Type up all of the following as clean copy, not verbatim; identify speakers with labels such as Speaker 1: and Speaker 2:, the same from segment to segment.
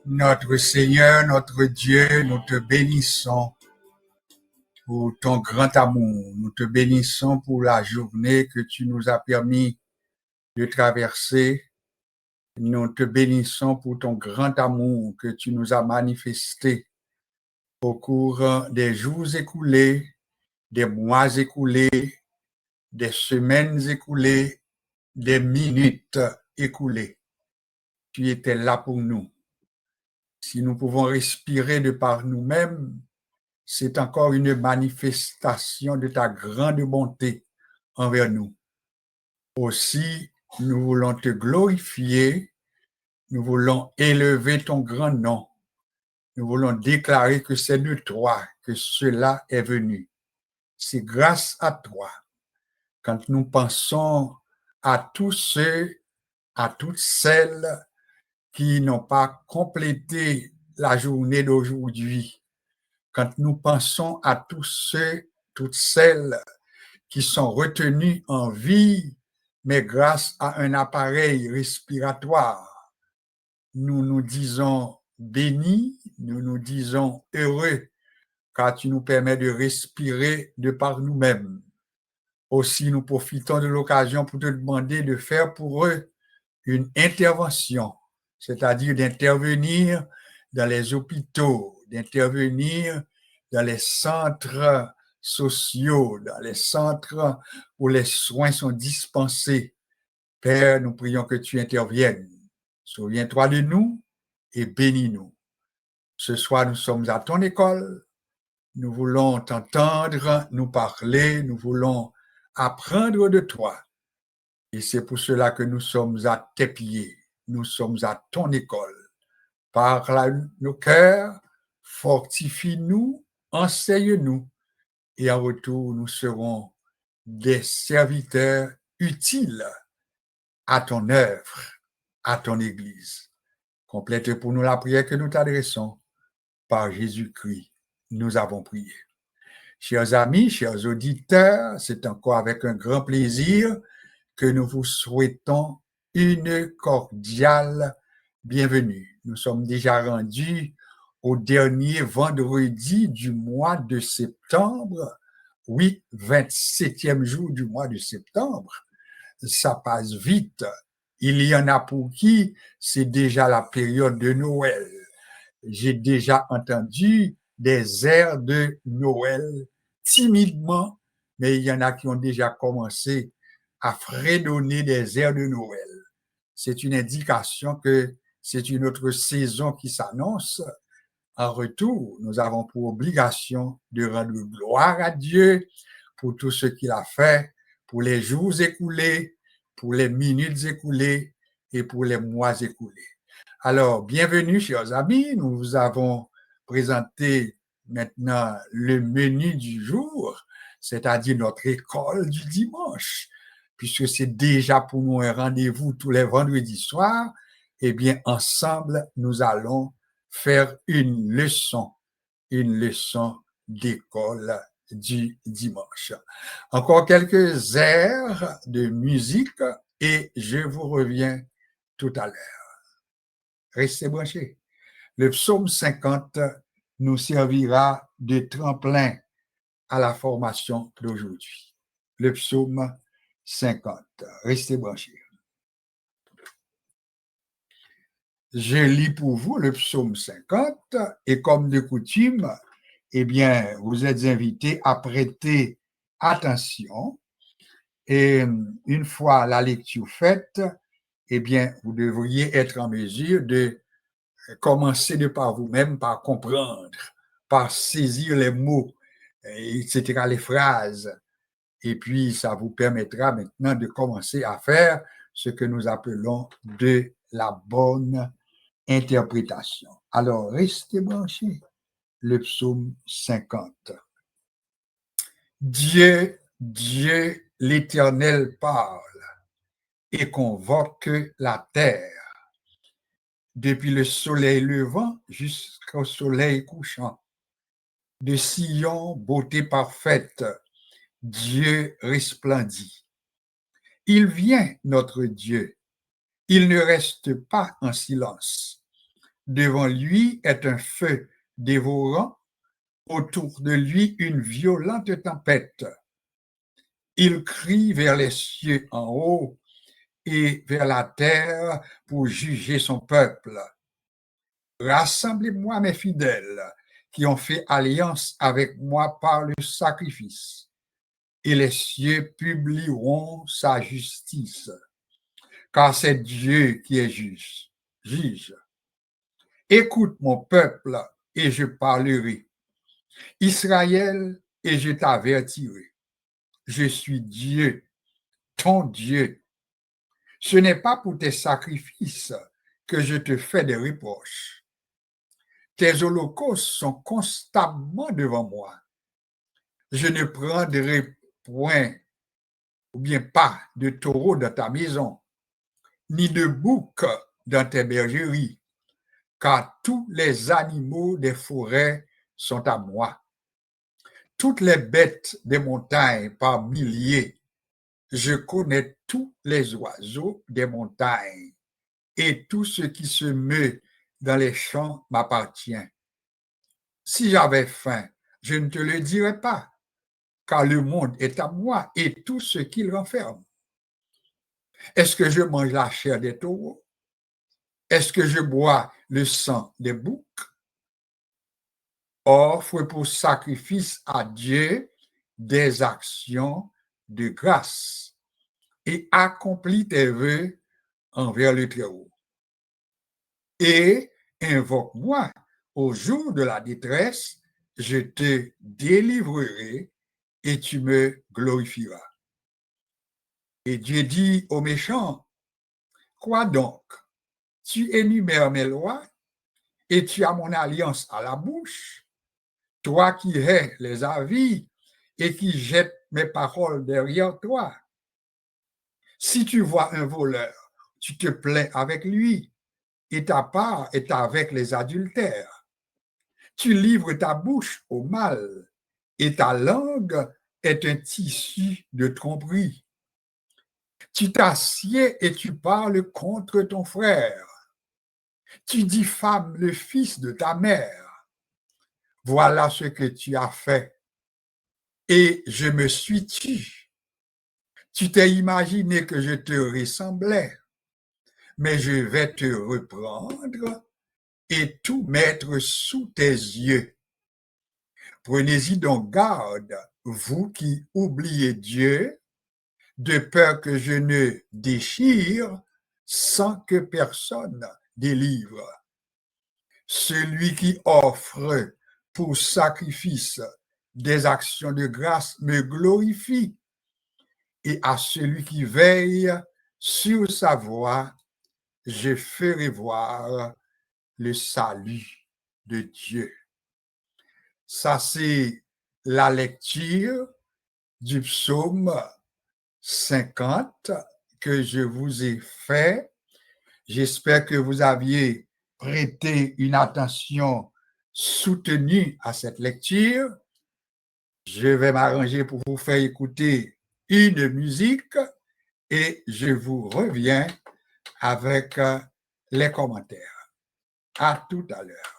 Speaker 1: Notre Seigneur, notre Dieu, nous te bénissons pour ton grand amour. Nous te bénissons pour la journée que tu nous as permis de traverser. Nous te bénissons pour ton grand amour que tu nous as manifesté au cours des jours écoulés, des mois écoulés, des semaines écoulées, des minutes écoulées. Tu étais là pour nous. Si nous pouvons respirer de par nous-mêmes, c'est encore une manifestation de ta grande bonté envers nous. Aussi, nous voulons te glorifier, nous voulons élever ton grand nom, nous voulons déclarer que c'est de toi que cela est venu. C'est grâce à toi. Quand nous pensons à tous ceux, à toutes celles qui n'ont pas complété la journée d'aujourd'hui, quand nous pensons à tous ceux, toutes celles qui sont retenus en vie, mais grâce à un appareil respiratoire, nous nous disons bénis, nous nous disons heureux, car tu nous permets de respirer de par nous-mêmes. Aussi, nous profitons de l'occasion pour te demander de faire pour eux une intervention, c'est-à-dire d'intervenir dans les hôpitaux, d'intervenir dans les centres sociaux, dans les centres où les soins sont dispensés. Père, nous prions que tu interviennes. Souviens-toi de nous et bénis-nous. Ce soir, nous sommes à ton école. Nous voulons t'entendre, nous parler, nous voulons apprendre de toi. Et c'est pour cela que nous sommes à tes pieds. Nous sommes à ton école. Parle nos cœurs, fortifie-nous, enseigne-nous. Et en retour, nous serons des serviteurs utiles à ton œuvre, à ton Église. Complète pour nous la prière que nous t'adressons. Par Jésus-Christ, nous avons prié. Chers amis, chers auditeurs, c'est encore avec un grand plaisir que nous vous souhaitons une cordiale bienvenue. Nous sommes déjà rendus au dernier vendredi du mois de septembre. Oui, 27e jour du mois de septembre. Ça passe vite. Il y en a pour qui c'est déjà la période de Noël. J'ai déjà entendu des airs de Noël timidement, mais il y en a qui ont déjà commencé à fredonner des airs de Noël. C'est une indication que c'est une autre saison qui s'annonce. En retour, nous avons pour obligation de rendre gloire à Dieu pour tout ce qu'il a fait, pour les jours écoulés, pour les minutes écoulées et pour les mois écoulés. Alors, bienvenue, chers amis. Nous vous avons présenté maintenant le menu du jour, c'est-à-dire notre école du dimanche, puisque c'est déjà pour nous un rendez-vous tous les vendredis soirs. Eh bien, ensemble, nous allons faire une leçon d'école du dimanche. Encore quelques airs de musique et je vous reviens tout à l'heure. Restez branchés. Le psaume 50 nous servira de tremplin à la formation d'aujourd'hui. Le psaume 50. Restez branchés. Je lis pour vous le psaume 50 et comme de coutume, eh bien, vous êtes invités à prêter attention et une fois la lecture faite, eh bien, vous devriez être en mesure de commencer de par vous-même, par comprendre, par saisir les mots, etc., les phrases. Et puis, ça vous permettra maintenant de commencer à faire ce que nous appelons de la bonne interprétation. Alors, restez branchés. Le psaume 50. Dieu, Dieu, l'Éternel parle et convoque la terre. Depuis le soleil levant jusqu'au soleil couchant. De Sion, beauté parfaite, Dieu resplendit. Il vient, notre Dieu. Il ne reste pas en silence. Devant lui est un feu dévorant, autour de lui une violente tempête. Il crie vers les cieux en haut et vers la terre pour juger son peuple. Rassemblez-moi mes fidèles qui ont fait alliance avec moi par le sacrifice, et les cieux publieront sa justice, car c'est Dieu qui est juste, juge. Écoute mon peuple et je parlerai. Israël, et je t'avertirai. Je suis Dieu, ton Dieu. Ce n'est pas pour tes sacrifices que je te fais des reproches. Tes holocaustes sont constamment devant moi. Je ne prendrai point ou bien pas de taureau dans ta maison, ni de bouc dans tes bergeries, car tous les animaux des forêts sont à moi. Toutes les bêtes des montagnes par milliers, je connais tous les oiseaux des montagnes, et tout ce qui se meut dans les champs m'appartient. Si j'avais faim, je ne te le dirais pas, car le monde est à moi et tout ce qu'il renferme. Est-ce que je mange la chair des taureaux? Est-ce que je bois le sang des boucs? Offre pour sacrifice à Dieu des actions de grâce et accomplis tes vœux envers le Très-Haut. Et invoque-moi au jour de la détresse, je te délivrerai et tu me glorifieras. Et Dieu dit aux méchants, quoi donc? Tu énumères mes lois et tu as mon alliance à la bouche, toi qui hais les avis et qui jettes mes paroles derrière toi. Si tu vois un voleur, tu te plains avec lui. et ta part est avec les adultères. Tu livres ta bouche au mal, et ta langue est un tissu de tromperie. Tu t'assieds et tu parles contre ton frère. Tu diffames le fils de ta mère. Voilà ce que tu as fait. Et je me suis tu. Tu t'es imaginé que je te ressemblais, mais je vais te reprendre et tout mettre sous tes yeux. Prenez-y donc garde, vous qui oubliez Dieu, de peur que je ne déchire sans que personne délivre. Celui qui offre pour sacrifice des actions de grâce me glorifie, et à celui qui veille sur sa voie, je ferai voir le salut de Dieu. Ça, c'est la lecture du psaume 50 que je vous ai fait. J'espère que vous aviez prêté une attention soutenue à cette lecture. Je vais m'arranger pour vous faire écouter une musique et je vous reviens avec les commentaires. À tout à l'heure.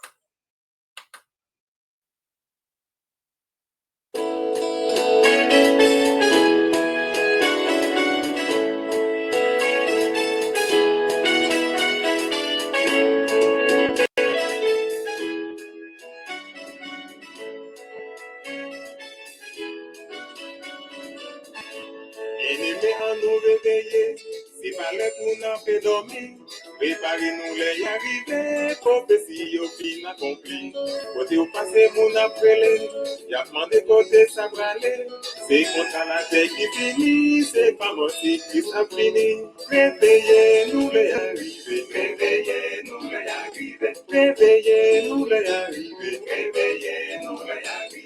Speaker 2: Bien-aimés, à nous réveiller, si fallait pour nous faire dormir, préparez-nous les y arriver, prophétie au fin accompli. Côté au passé, mon appelé, y a demandé côté ça va aller. C'est contre la terre qui finit, c'est pas moi qui ça finit. Réveillez-nous les arriver, réveillez-nous les arriver, réveillez-nous les arriver, réveillez-nous les arriver,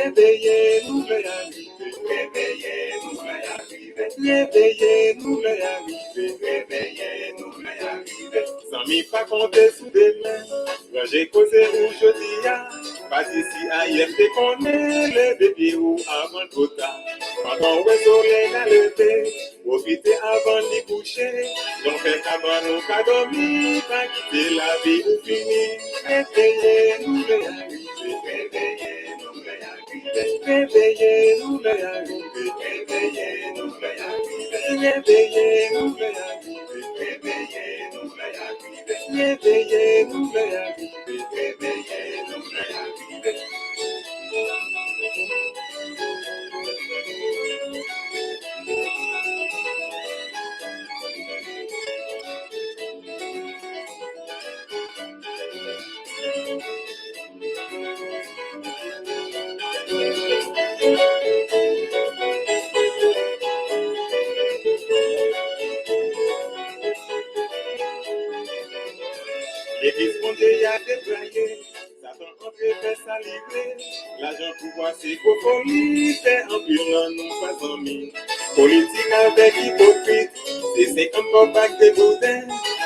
Speaker 2: réveillez-nous les arriver, réveillez-nous les arriver, réveillez-nous les arriver, réveillez-nous les arriver. Sans m'y pas compter sous des mains, quand j'ai causé aujourd'hui, pas d'ici à hier, t'es connais les bébés ou avant trop tard. Quand on voit soleil à lever, profitez avant d'y coucher. Donc faites avant nous qu'à dormir, pas quitter la vie ou finir. Réveillez-nous les arrivés, réveillez-nous les arrivés, réveillez-nous les arrivés, réveillez-nous les arrivés, réveillez-nous les arrivés, réveillez-nous les arrivés, réveillez-nous les arrivés, réveillez-nous les arrivés. L'église fondée a déployé, Satan entré fait saliver. L'argent pouvoir c'est cocolie, fait empire nous pas amis. Politique avec hypocrite, c'est comme Bobac de Boudin.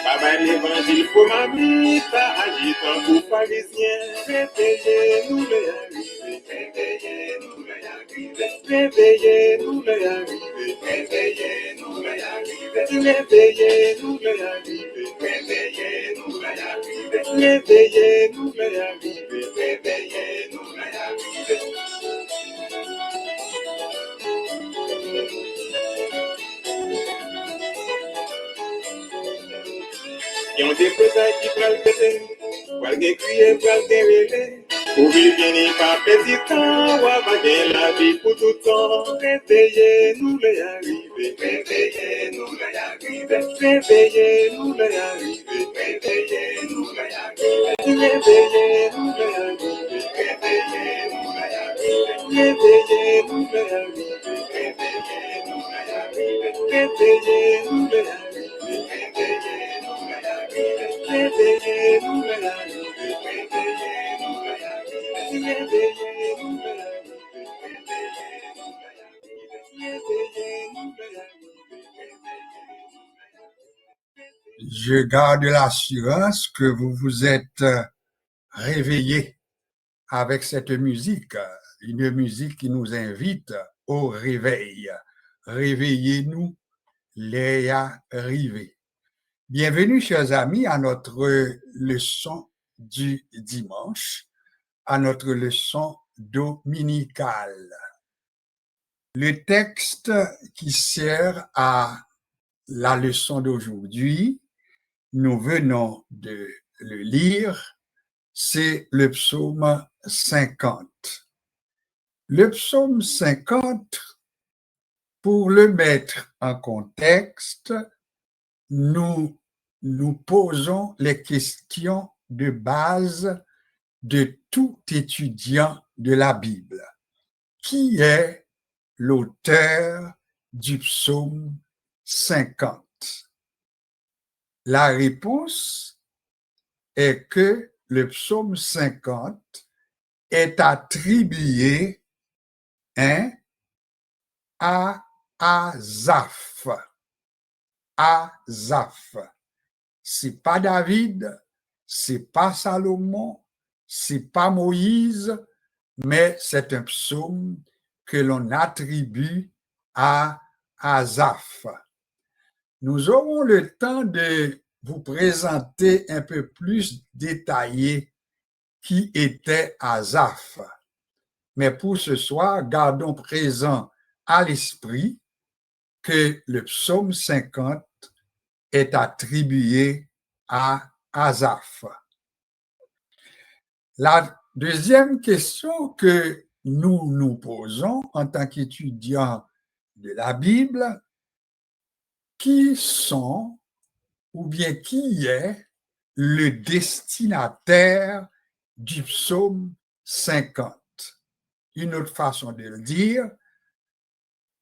Speaker 2: Papa l'évangile pour mamie, pas agitant pour parisien. Réveillez-nous les arrivés, réveillez-nous les arrivés, réveillez-nous les arrivés, réveillez-nous les arrivés, réveillez-nous les arrivés, réveillez-nous les arrivés, réveillez-nous les arrivés, réveillez-nous les arrivés. Et on des petits qui prennent le pété, pour les crier, pour les révéler. Pour vivre pas petit temps, ou avoir la vie pour tout temps. Réveillez-nous les arrivés, réveillez-nous les arrivés, réveillez-nous les arrivés, réveillez-nous les arrivés, réveillez-nous les arrivés, réveillez-nous les arrivés, réveillez-nous les arrivés, réveillez-nous les arrivés, réveillez-nous les arrivés, réveillez-nous les arrivés, réveillez-nous les arrivés, réveillez-nous les
Speaker 1: Je garde l'assurance que vous vous êtes réveillés avec cette musique, une musique qui nous invite au réveil. Réveillez-nous, les arrivés. Bienvenue, chers amis, à notre leçon du dimanche, à notre leçon dominicale. Le texte qui sert à la leçon d'aujourd'hui, nous venons de le lire, c'est le psaume 50. Le psaume 50, pour le mettre en contexte, nous posons les questions de base de tout étudiant de la Bible. Qui est l'auteur du psaume 50? La réponse est que le psaume 50 est attribué à Asaph. Asaph. C'est pas David, c'est pas Salomon, c'est pas Moïse, mais c'est un psaume que l'on attribue à Asaph. Nous aurons le temps de vous présenter un peu plus détaillé qui était Asaph. Mais pour ce soir, gardons présent à l'esprit que le psaume 50 est attribué à Asaph. La deuxième question que nous nous posons en tant qu'étudiants de la Bible, qui sont ou bien qui est le destinataire du psaume 50? Une autre façon de le dire,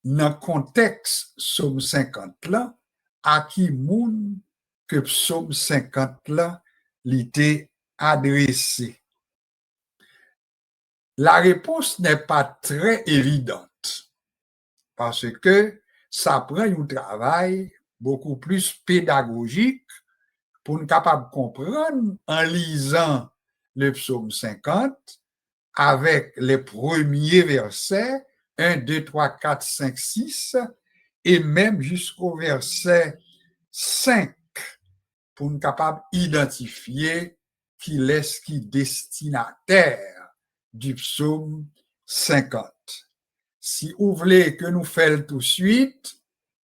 Speaker 1: dans le contexte psaume 50 là, à qui moun que psaume 50 là l'était adressé? La réponse n'est pas très évidente parce que ça prend un travail beaucoup plus pédagogique pour nous capables de comprendre en lisant le psaume 50 avec les premiers versets 1, 2, 3, 4, 5, 6 et même jusqu'au verset 5 pour nous capables d'identifier qui est qui destinataire du psaume 50. Si vous voulez que nous fassions tout de suite,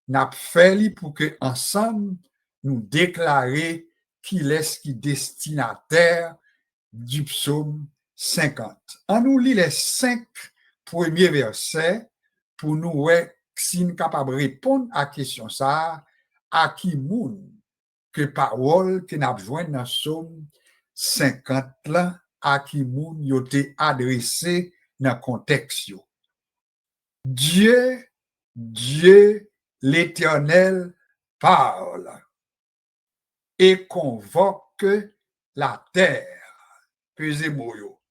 Speaker 1: nous faisons pour que ensemble nous déclarer qui est qui destinataire du psaume 50. On nous lit les 5 premiers versets pour nous voir si nous sommes capables de répondre à la question ça, à qui moun que parole que nous avons joint dans le psaume 50 là, à qui moun yo te adressé dans le contexte. Dieu, l'Éternel parle et convoque la terre. Pesez moyo.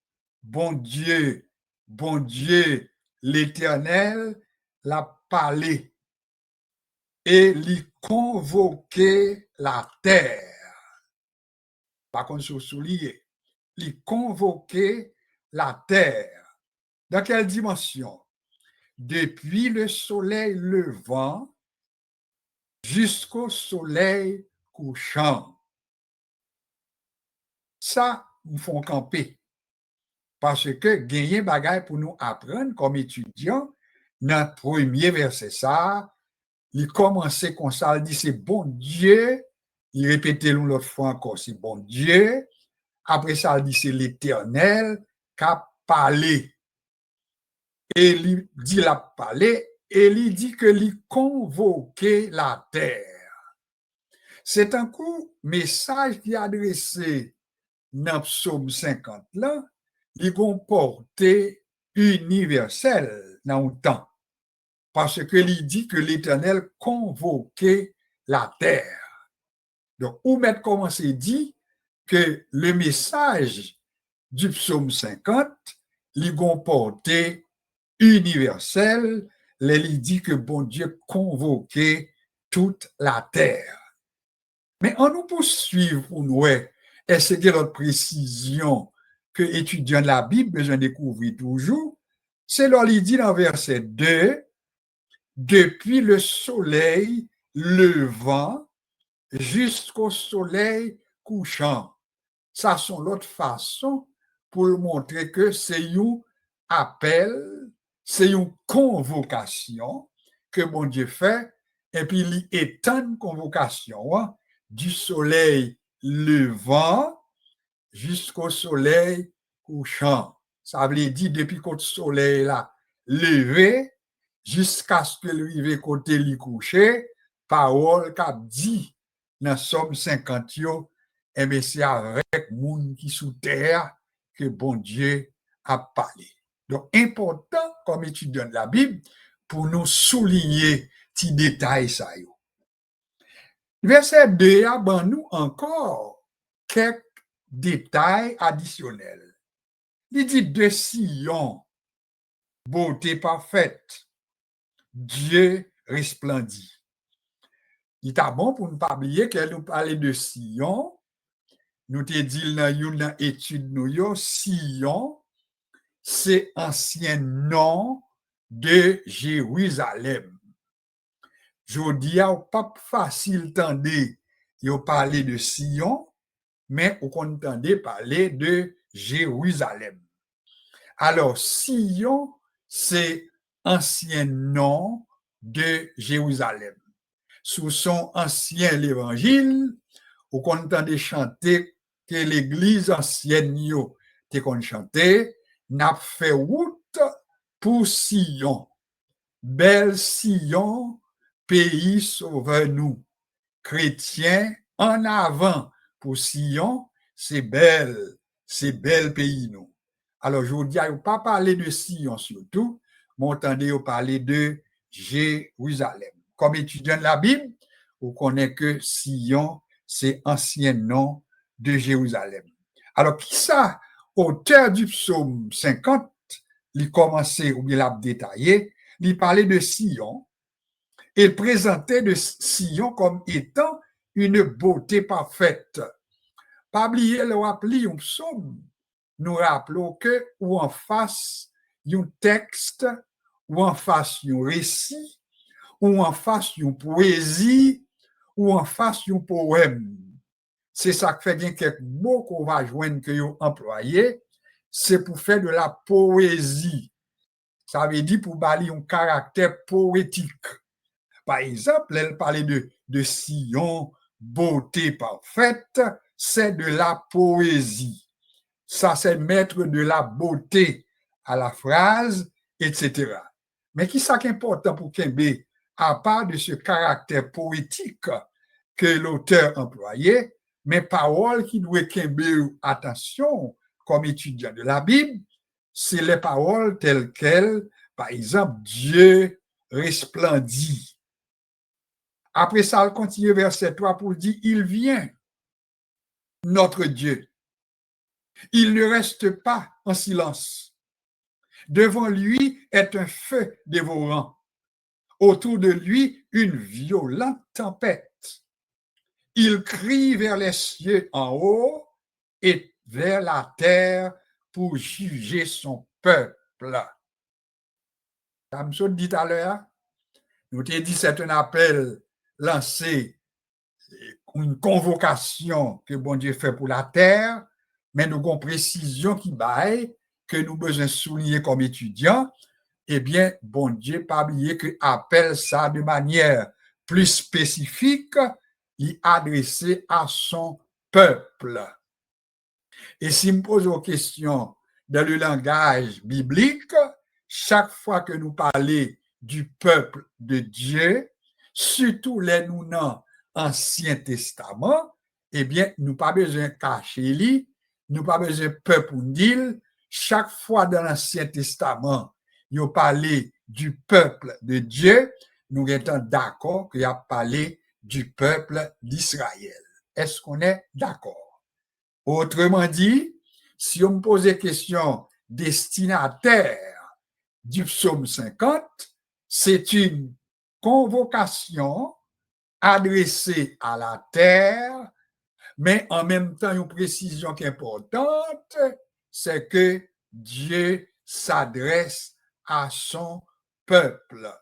Speaker 1: Bon Dieu, l'Éternel l'a parlé et lui convoqué la terre. Par contre, sur soulier, lui convoqué la terre. Dans quelle dimension? Depuis le soleil levant jusqu'au soleil couchant. Ça, nous font camper. Parce que gagner bagaille pour nous apprendre comme étudiants, dans le premier verset, ça, il commençait comme ça, il dit c'est bon Dieu, il répétait l'autre fois encore, c'est bon Dieu. Après ça, il dit c'est l'Éternel qui a parlé. Et il dit la parlé, et il dit que il convoquait la terre. C'est un coup message qui est adressé dans le psaume 50 là, il comporte universel dans le temps. Parce que il dit que l'Éternel convoquait la terre. Donc, ou mettre comment c'est dit que le message du psaume 50, il comporte universel, il dit que bon Dieu convoquait toute la terre. Mais on nous poursuit pour nous, est-ce que notre précision que étudiant la Bible besoin de découvrir toujours, c'est là il dit dans verset 2, depuis le soleil levant jusqu'au soleil couchant. Ça, c'est l'autre façon pour montrer que c'est un appel, c'est une convocation que bon Dieu fait, et puis il étend une convocation du soleil levant jusqu'au soleil couchant. Ça veut dire depuis que le soleil là levé jusqu'à ce que le côté lui couché, parole qu'a dit dans Somme 50, et bien c'est avec monde qui sous terre que bon Dieu a parlé. Donc, important comme étudiant de la Bible pour nous souligner ces détails. Ça. Verset 2 a ben nous encore quelques détails additionnels. Il dit de Sion, beauté parfaite, Dieu resplendit. Il est bon pour ne pas oublier qu'elle nous parlait de Sion. Nous te dit dans une étude nous Sion, c'est ancien nom de Jérusalem. Je dis pas facile tendre yo parler de Sion, mais on entendait parler de Jérusalem. Alors Sion, c'est ancien nom de Jérusalem. Sous son ancien l'évangile, on entendait chanter que l'église ancienne yo te kon chanter, n'a fait route pour Sion. Belle Sion, pays sauveur nous. Chrétiens en avant pour Sion, c'est belle pays nous. Alors je vous dis, je ne pas parler de Sion surtout, mais entendez parler de Jérusalem. Comme étudiant de la Bible, vous connaissez que Sion, c'est ancien nom de Jérusalem. Alors, qui ça, auteur du psaume 50, il commençait ou bien l'a détaillé, il parlait de Sion, et présentait de Sion comme étant une beauté parfaite. Pas oublier le rappeler un psaume, nous rappelons que ou en face un texte, ou en face un récit, ou en face une poésie, ou en face un poème. C'est ça qui fait bien quelques mots qu'on va joindre que vous employez, c'est pour faire de la poésie. Ça veut dire pour balayer un caractère poétique. Par exemple, elle parlait de Sion, beauté parfaite, c'est de la poésie. Ça, c'est mettre de la beauté à la phrase, etc. Mais qui est important pour Kembe, à part de ce caractère poétique que l'auteur employait, mais paroles qui doivent Kembe attention comme étudiant de la Bible, c'est les paroles telles quelles, par exemple, Dieu resplendit. Après ça, elle continue verset 3 pour dire, il vient, notre Dieu. Il ne reste pas en silence. Devant lui est un feu dévorant. Autour de lui, une violente tempête. Il crie vers les cieux en haut et vers la terre pour juger son peuple. Comme je dit tout à l'heure, nous t'ai dit c'est un appel lancé, une convocation que bon Dieu fait pour la terre, mais nous avons une précision qui baille, que nous besoin souligner comme étudiants, eh bien, bon Dieu, pas oublier que appelle ça de manière plus spécifique, il adressé à son peuple. Et si me pose une question dans le langage biblique, chaque fois que nous parlons du peuple de Dieu, surtout les nous dans l'Ancien Testament, eh bien, nous pas besoin de cacher lui, nous pas besoin de peuple pour dire, chaque fois dans l'Ancien Testament, il a parlé du peuple de Dieu, nous sommes d'accord qu'il a parlé du peuple d'Israël. Est-ce qu'on est d'accord? Autrement dit, si on me pose la question destinataire du psaume 50, c'est une convocation adressée à la terre, mais en même temps, une précision qui est importante, c'est que Dieu s'adresse à son peuple.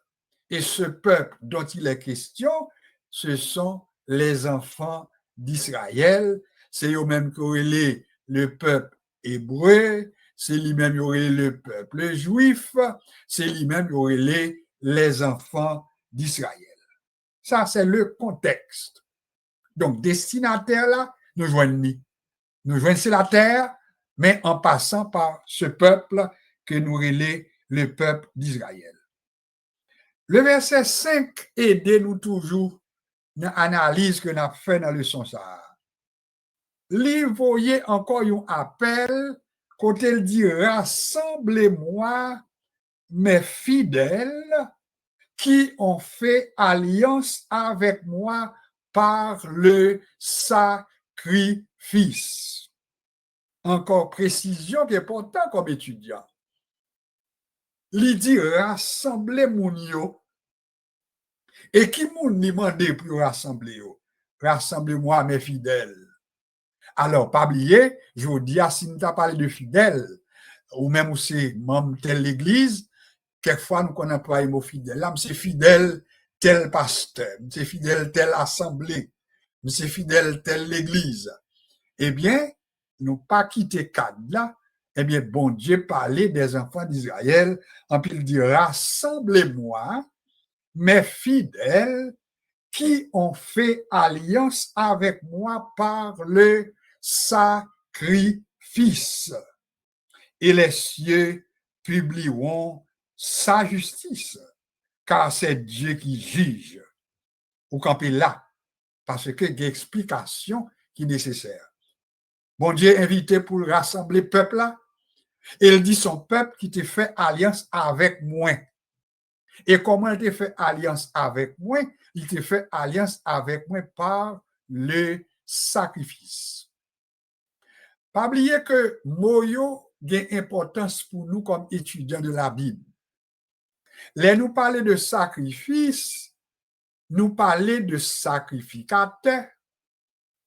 Speaker 1: Et ce peuple dont il est question, ce sont les enfants d'Israël. C'est eux-mêmes qui auraient le peuple hébreu, c'est lui-même qui aurait le peuple juif, c'est lui-même qui aurait les enfants d'Israël. Ça, c'est le contexte. Donc, destinataire là, nous joignons. Nous joignons c'est la terre, mais en passant par ce peuple que nous relève le peuple d'Israël. Le verset 5 aide-nous toujours dans l'analyse que nous avons fait dans le leçon ça. Lui voyez encore un appel quand il dit rassemblez-moi mes fidèles qui ont fait alliance avec moi par le sacrifice. Encore précision qui est importante comme étudiant. Il dit rassembler moun yo. Et qui moun ni mande pour rassembler yo? Rassemblez-moi mes fidèles. Alors, pas oublier, je vous dis, si nous avons parlé de fidèles, ou même c'est membre telle l'église, quelquefois nous connaissons pas le mot fidèle. Là, c'est fidèle tel pasteur, c'est fidèle telle assemblée, c'est fidèle telle l'église. Eh bien, nous pas quitter cadre là. Eh bien, bon Dieu parlait des enfants d'Israël, en puis il dit rassemblez-moi mes fidèles qui ont fait alliance avec moi par le sacrifice. Et les cieux publieront sa justice, car c'est Dieu qui juge. Ou campez là, parce que il y a explication qui est nécessaire. Bon Dieu invité pour rassembler le peuple là, et il dit son peuple qui te fait alliance avec moi. Et comment il te fait alliance avec moi? Il te fait alliance avec moi par le sacrifice. Pas oublier que Moyo a une importance pour nous comme étudiants de la Bible. Là, nous parler de sacrifice, nous parler de sacrificateur,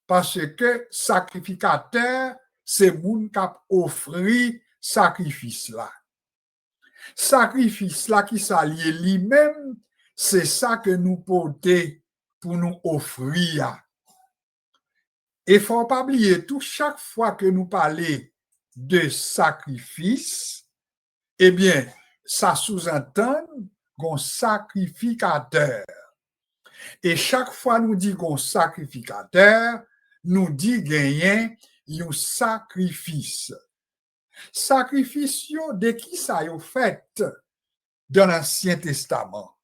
Speaker 1: parce que sacrificateur, c'est moun qui a offert sacrifice là. Sacrifice là qui s'allie lui-même, c'est ça que nous portons pour nous offrir. Et il ne faut pas oublier, tout chaque fois que nous parlons de sacrifice, eh bien, ça sous-entend qu'on sacrificateur. Et chaque fois nous dit qu'on sacrificateur, nous dit gagner un sacrifice. Sacrifice de qui ça y fait dans l'Ancien Testament?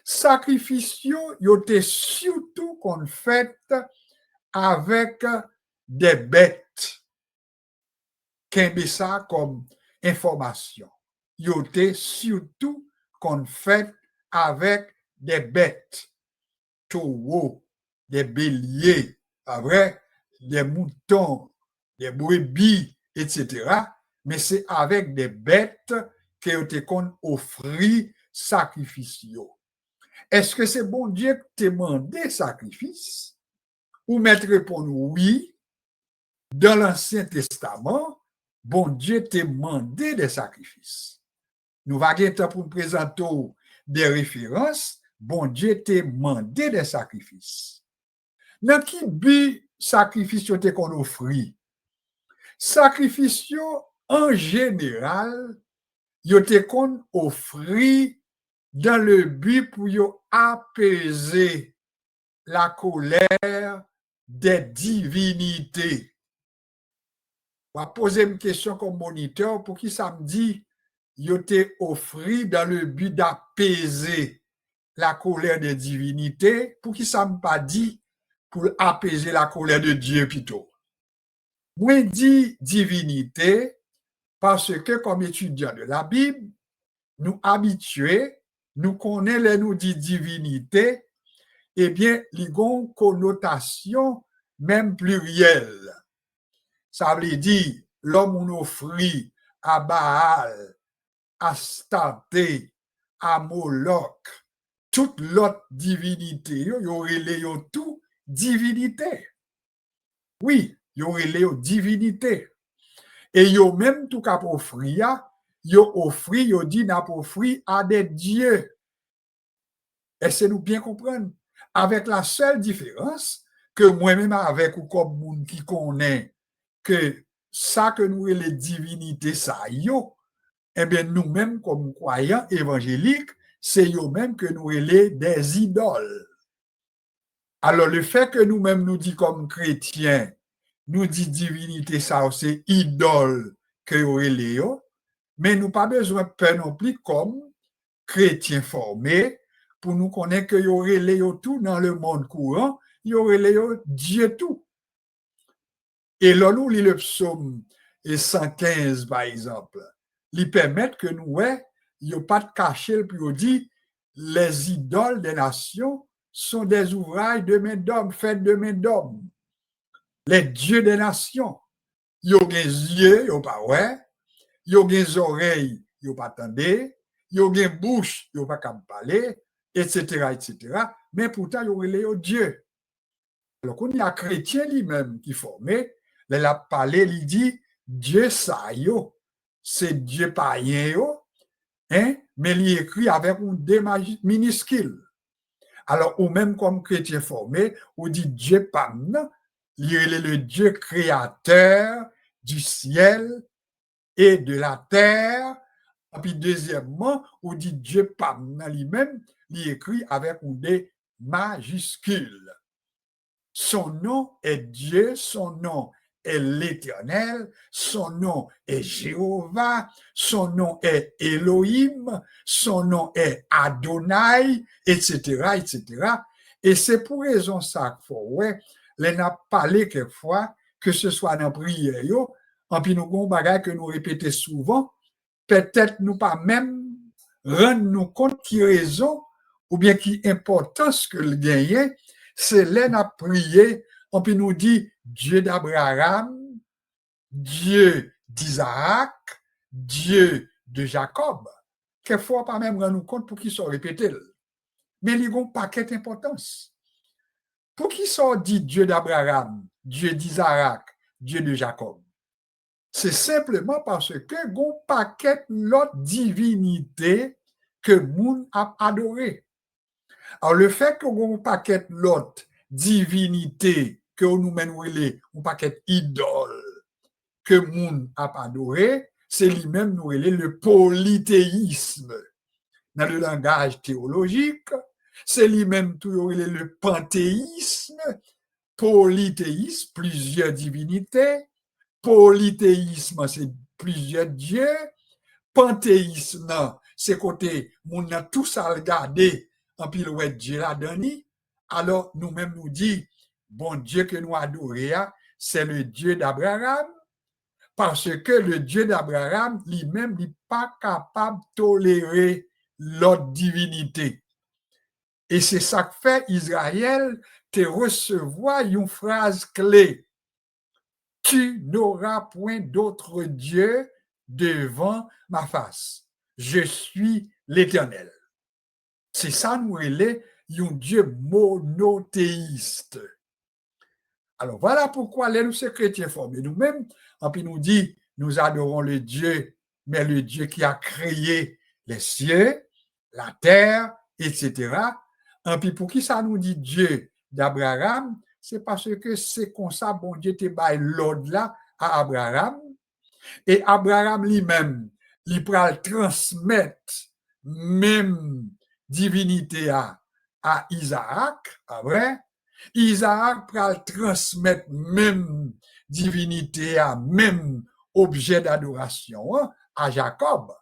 Speaker 1: Sacrifice yo te surtout qu'on fait avec des bêtes. Qu'est-ce ça comme information? Yo te surtout qu'on fait avec des bêtes. Taureaux, des béliers, pas vrai? Des moutons, des brebis, etc. Mais c'est avec des bêtes que yo te qu'on offrit sacrifice. Est-ce que c'est bon Dieu qui te demandé sacrifice? Ou mettre répondre oui. Dans l'Ancien Testament, bon Dieu te demandé des sacrifices. Nous allons temps pour présenter des références. Bon Dieu te demandé des sacrifices. Dans qui but sacrifice te qu'on offrit? Sacrifice en général, yo te qu'on offrit dans le but pour apaiser la colère des divinités. On va poser une question comme moniteur pour qui ça me dit yo te offri dans le but d'apaiser la colère des divinités, pour qui ça me pas dit pour apaiser la colère de Dieu plutôt. Moi dit divinité parce que comme étudiant de la Bible, nous habitués, nous connaissons les nous dit divinité, eh bien, ils ont une connotation même plurielle. Ça veut dire, l'homme on offrit à Baal, à Astarté, à Moloch, toute l'autre divinité, yo relé yo tout divinité. Oui, yo relé yo divinité. Et yo même tout cap offrir, yo offri, yo dit n'a offri à des dieux. Est-ce nous bien comprendre? Avec la seule différence que moi-même avec ou comme monde qui connaît que ça que nous les divinités ça yo, eh bien nous-mêmes comme croyants évangéliques, c'est yo même que nous les des idoles. Alors le fait que nous-mêmes nous dit comme chrétiens, nous dit divinité ça c'est idole que yo, mais nous pas besoin de peur non plus comme chrétiens formés pour nous connaître que y aurait les tout dans le monde courant, y aurait les Dieu tout. Et là, nous, le psaume 115, par exemple, il permet que nous, ouais, il n'y a pas de cacher, puis on dit, les idoles des nations sont des ouvrages de main d'homme, faits de main d'homme. Les dieux des nations. Ils ont des yeux, ils n'ont pas ouais, ils ont des oreilles, ils n'ont pas entendu, ils ont des bouches, ils n'ont pas parler, etc., etc. Mais pourtant, ils ont les Dieu. Alors, quand il y a un chrétien lui-même qui formé, il a parlé, il dit, Dieu ça, c'est Dieu païen, hein, mais il écrit avec un D minuscule. Alors, ou même comme chrétien formé, on dit Dieu Pam, il est le Dieu créateur du ciel et de la terre. Et puis, deuxièmement, on dit Dieu Pam lui-même, il écrit avec un D majuscule. Son nom est Dieu, son nom est l'Éternel, son nom est Jéhovah, son nom est Elohim, son nom est Adonai, etc., etc. Et c'est pour raison ça qu'il faut, ouais, les n'a parlé quelquefois, que ce soit dans la prière, en puis nous avons bagage que nous répétons souvent, peut-être nous pas même rendre nous compte qui raison ou bien qui importance que le gagne, c'est là n'a prié, on peut nous dit Dieu d'Abraham, Dieu d'Isaac, Dieu de Jacob. Quelquefois pas même rendre nous compte pour qu'ils soient répétés. Mais ils ont un paquet d'importance. Pour qu'ils soient dit Dieu d'Abraham, Dieu d'Isaac, Dieu de Jacob. C'est simplement parce que gon paquet l'autre divinité que moun a adoré. Alors le fait que gon paquet l'autre divinité que nous menons un paquet idole que moun a adoré, c'est lui-même nous le polythéisme. Dans le langage théologique, c'est lui-même tout le panthéisme, polythéisme, plusieurs divinités. Polythéisme, c'est plusieurs dieux. Panthéisme, c'est côté, on a tout ça regardé, en pile ouais Dieu la donné. Alors, nous-mêmes nous dit, bon Dieu que nous adorons, c'est le Dieu d'Abraham, parce que le Dieu d'Abraham, lui-même, n'est pas capable de tolérer l'autre divinité. Et c'est ça que fait Israël, te recevoir une phrase clé. Tu n'auras point d'autre Dieu devant ma face. Je suis l'Éternel. C'est ça, nous, il est un Dieu monothéiste. Alors, voilà pourquoi les nous, ces chrétiens formés nous-mêmes, et puis nous dit, nous adorons le Dieu, mais le Dieu qui a créé les cieux, la terre, etc. Et puis, pour qui ça nous dit Dieu d'Abraham? C'est parce que c'est comme ça, bon Dieu te baille l'ordre là à Abraham. Et Abraham lui-même, il pourra transmettre même divinité à Isaac, vrai? Isaac pourra transmettre même divinité à même objet d'adoration à Jacob.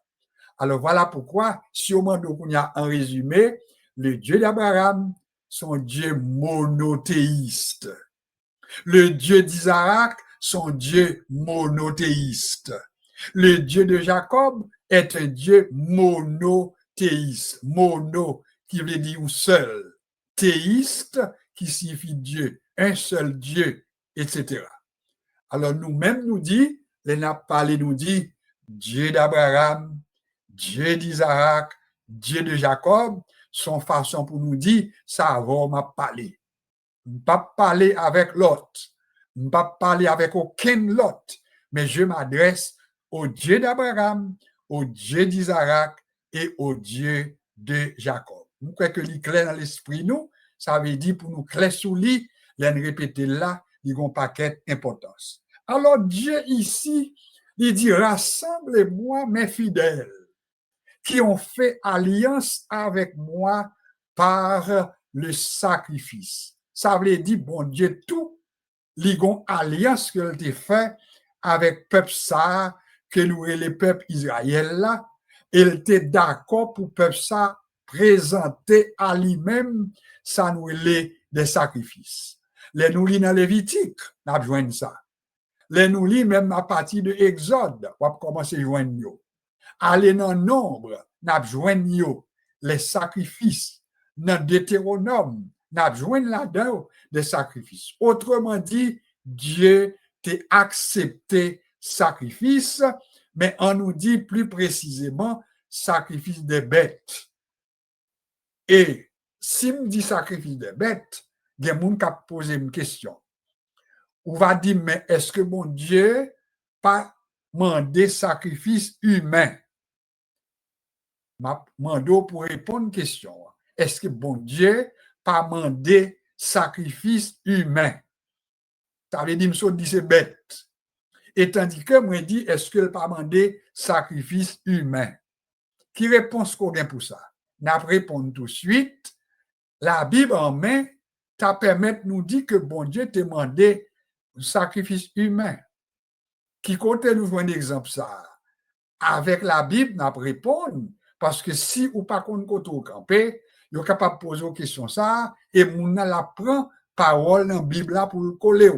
Speaker 1: Alors voilà pourquoi, si on y a un résumé, le Dieu d'Abraham, son Dieu monothéiste. Le Dieu d'Isaac, son Dieu monothéiste. Le Dieu de Jacob est un Dieu monothéiste. Mono, qui veut dire seul. Théiste, qui signifie Dieu. Un seul Dieu, etc. Alors nous-mêmes nous dit, les n'a parlé nous dit, Dieu d'Abraham, Dieu d'Isaac, Dieu de Jacob, son façon pour nous dire, ça va m'a parler. Pas parler avec l'autre, pas parler avec aucun l'autre, mais je m'adresse au Dieu d'Abraham, au Dieu d'Isaac et au Dieu de Jacob. Nous croyons que les clair dans l'esprit nous, ça veut dire pour nous clair sous lit, les répéter là, ils ont paquet d'importance. Alors Dieu ici, il dit rassemblez-moi mes fidèles qui ont fait alliance avec moi par le sacrifice. Ça veut dire, bon Dieu, tout, l'alliance alliance que tu fait avec peuple ça, que nous et les peuples Israël là, il était d'accord pour peuple ça présenter à lui-même, ça nous les des sacrifices. Les nous lit dans Lévitique, nous avons joint ça. Les nous lit même à partir de Exode, on va commencer à joindre. Aller dans nombre, n'a joindre les sacrifices. Dans Deutéronome, n'a joindre là-dedans des sacrifices. Autrement dit, Dieu t'a accepté sacrifice, mais on nous dit plus précisément sacrifice des bêtes. Et si me dit sacrifice des bêtes, il y a des gens qui posent une question. On va dire, mais est-ce que mon Dieu pas demandé sacrifice humain? M'a demandé pour répondre à une question. Est-ce que bon Dieu pas demandé sacrifice humain? Ça veut dire que c'est bête. Et tandis que moi dit, est-ce qu'il pas demandé sacrifice humain? Qui réponse qu'on a pour ça? N'a répondre tout de suite. La Bible en main, ça permet de nous dire que bon Dieu t'a demandé sacrifice humain. Qui compte nous jouer un exemple ça? Avec la Bible, n'a répondre. Parce que si ou pas qu'on côté au campé, vous êtes capable de poser une question ça, et moun la prend parole dans la Bible là pour le coller.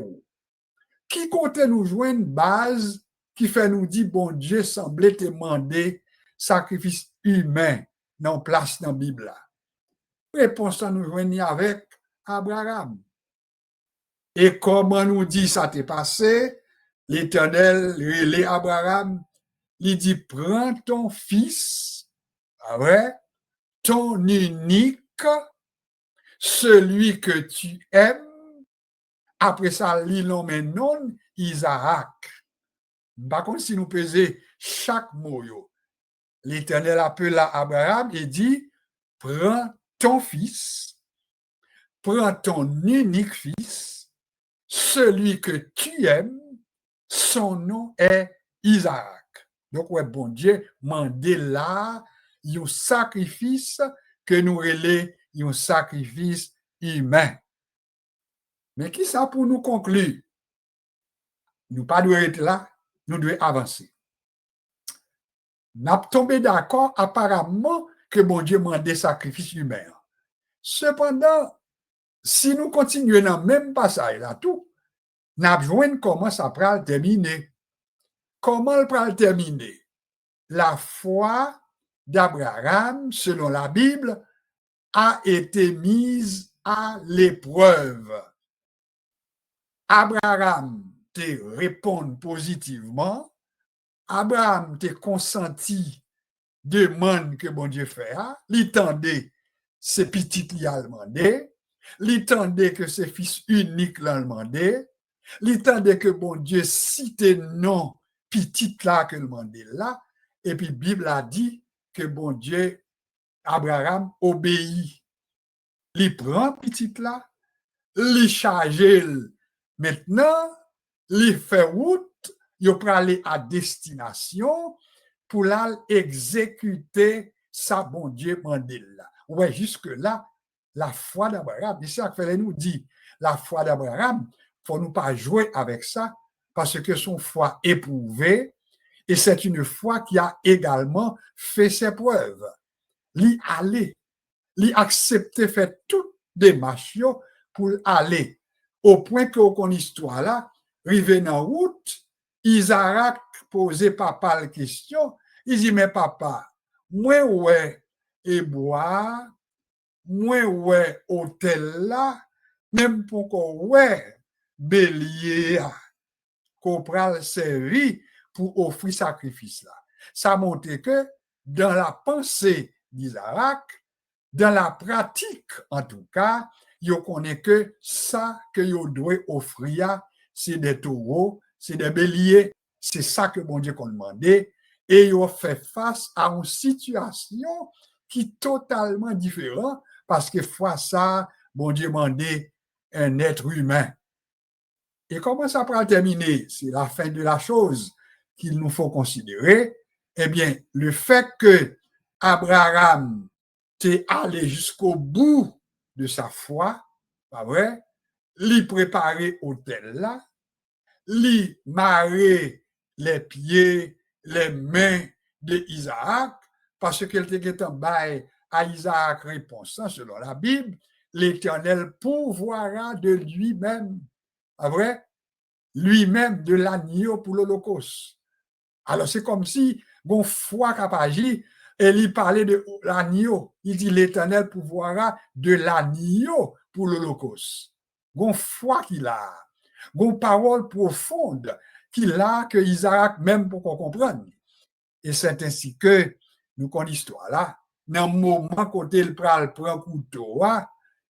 Speaker 1: Qui compte nous jouer une base qui fait nous dire, bon Dieu semblait te demander sacrifice humain dans place dans la Bible là? Réponse à nous joindre avec Abraham. Et comment nous dit ça t'est passé? L'Éternel, les Abraham, il dit, prends ton fils, ah ouais, ton unique, celui que tu aimes. Après ça, l'ilon non, Isaac. Par contre, si nous pesons chaque mot, l'Éternel appelle Abraham et dit, prends ton fils, prends ton unique fils, celui que tu aimes, son nom est Isaac. Donc, ouais, bon Dieu, mandez là, un sacrifice que nous relais, un sacrifice humain. Mais qui ça pour nous conclure? Nous pas devons être là, nous devons avancer. Nous avons tombé d'accord apparemment que bon Dieu demande sacrifice humain. Cependant, si nous continuons dans le même passage là, tout, nous avons comment ça va terminer. Comment elle va terminer? La foi d'Abraham, selon la Bible, a été mise à l'épreuve. Abraham te répond positivement. Abraham te consenti demande que bon Dieu fait. L'itendait ses petites li a demandé. L'itendait que ses fils uniques l'ont demandé. L'itendait que bon Dieu cite non petite là que le demandé là. Et puis Bible a dit que bon Dieu, Abraham obéit. Il prend petite là, il charge. Maintenant, il fait route, il peut aller à destination pour l'exécuter sa bon Dieu mandé là. Ouais, jusque là, la foi d'Abraham, c'est ça que nous dit, la foi d'Abraham, faut nous pas jouer avec ça parce que son foi éprouvée. Et c'est une foi qui a également fait ses preuves. Li aller, li accepter faire toutes démarches pour aller au point que au histoire là, rivé dans route, Isaac posait papa la question, il dit mais papa, moi ouais et bois, moi ouais hôtel là, même pour qu'on ouais bélier qu'on pral servi pour offrir sacrifice là. Ça montre que dans la pensée d'Isaac, dans la pratique, en tout cas, yo connaît que ça que yo doit offrir, c'est des taureaux, c'est des béliers, c'est ça que bon Dieu qu'on demandait, et yo fait face à une situation qui est totalement différente, parce que fois ça, bon Dieu demandait un être humain. Et comment ça pourra terminer? C'est la fin de la chose qu'il nous faut considérer. Eh bien, le fait que Abraham t'est allé jusqu'au bout de sa foi, pas vrai? Lui préparer hôtel là, lui marrer les pieds, les mains de Isaac, parce qu'elle était en bail à Isaac réponse, selon la Bible, l'Éternel pourvoira de lui-même, pas vrai? Lui-même de l'agneau pour l'Holocauste. Alors, c'est comme si, bon, foi capagi, et il parlait de l'agneau. Il dit, l'Éternel pourvoira de l'agneau pour l'Holocauste. Bon, foi qu'il a. Bon, parole profonde qu'il a, que Isaac, même pour qu'on comprenne. Et c'est ainsi que, nous connaissons l'histoire là, dans le moment côté le pral prend couteau,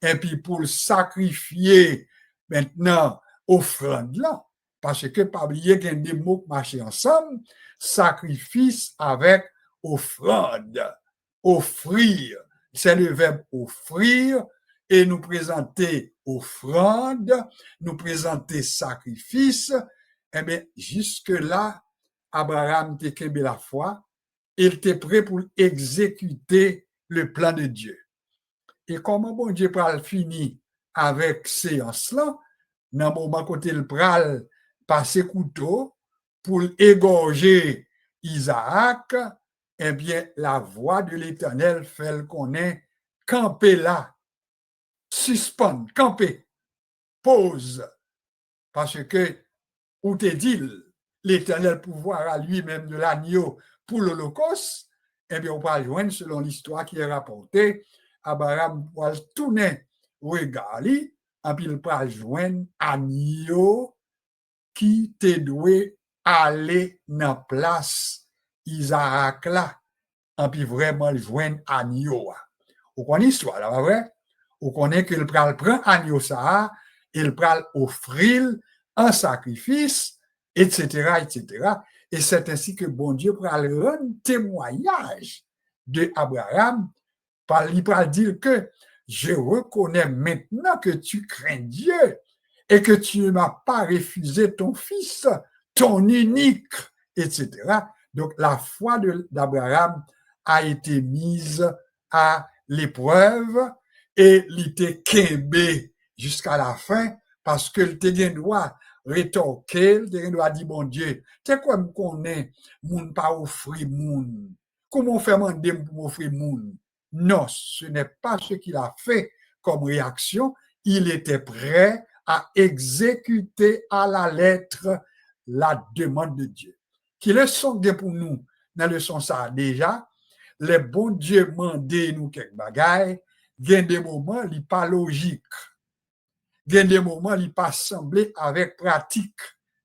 Speaker 1: et puis pour le sacrifier, maintenant, offrande là, parce que pas oublier qu'il y a des mots qui marchent ensemble, sacrifice avec offrande, offrir, c'est le verbe offrir, et nous présenter offrande, nous présenter sacrifice, eh bien, jusque-là, Abraham était la foi, il était prêt pour exécuter le plan de Dieu. Et comment bon Dieu pral fini avec séance-là, dans le moment côté le pral passer couteau pour égorger Isaac, eh bien, la voix de l'Éternel fait qu'on est campé là, suspend, campé, pause, parce que, où te dit l'Éternel pouvoir à lui-même de l'agneau pour l'Holocauste, eh bien, on va joindre, selon l'histoire qui est rapportée, Abraham va tourner regarder, et puis il va joindre agneau qui te doit aller dans la place Isaac là, et puis vraiment joindre agneau. Vous connaissez l'histoire là, vrai? Vous connaissez qu'il prend agneau ça, il prend offrir un sacrifice, etc., etc. Et c'est ainsi que bon Dieu va rendre témoignage de Abraham, il va dire que je reconnais maintenant que tu crains Dieu et que tu ne m'as pas refusé ton fils, ton unique, etc. Donc la foi d'Abraham a été mise à l'épreuve et il était québé jusqu'à la fin parce que le te droit rétorquer, le droit dire bon Dieu, c'est quoi me connaît, moun pas offrir moun. Comment faire demander pour offrir moun? Non, ce n'est pas ce qu'il a fait comme réaction. Il était prêt à exécuter à la lettre la demande de Dieu. Qui le sont pour nous dans le sens ça déjà, les bons Dieu mandent nous quelques bagailles, il y a des moments qui pas logique. Il y a des moments qui pas semblé avec pratique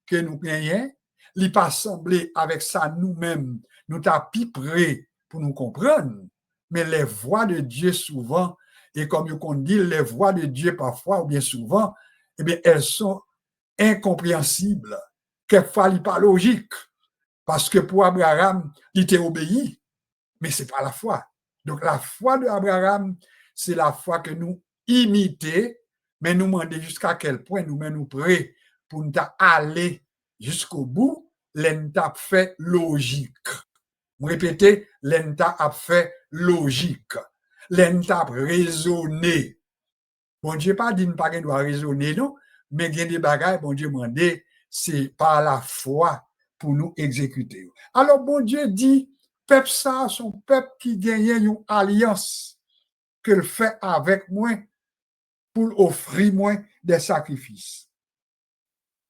Speaker 1: que nous gagnons, qui pas semblé avec ça nous-mêmes, nous tapis prêts pour nous comprendre. Mais les voix de Dieu souvent, et comme on dit, les voix de Dieu parfois ou bien souvent, eh bien, elles sont incompréhensibles. Quelquefois, il n'est pas logique. Parce que pour Abraham, il était obéi, mais ce n'est pas la foi. Donc, la foi d'Abraham, c'est la foi que nous imitons, mais nous demandons jusqu'à quel point nous prêts pour nous aller jusqu'au bout, l'entap fait logique. Je répète, l'entap a fait logique. L'entap raisonné. Bon Dieu pas dit pas qu'il doit raisonner, non, mais il y a des bagages, bon Dieu m'a dit, c'est par la foi pour nous exécuter. Alors, bon Dieu dit, peuple ça, son peuple qui gagne une alliance que le fait avec moi pour offrir moi des sacrifices.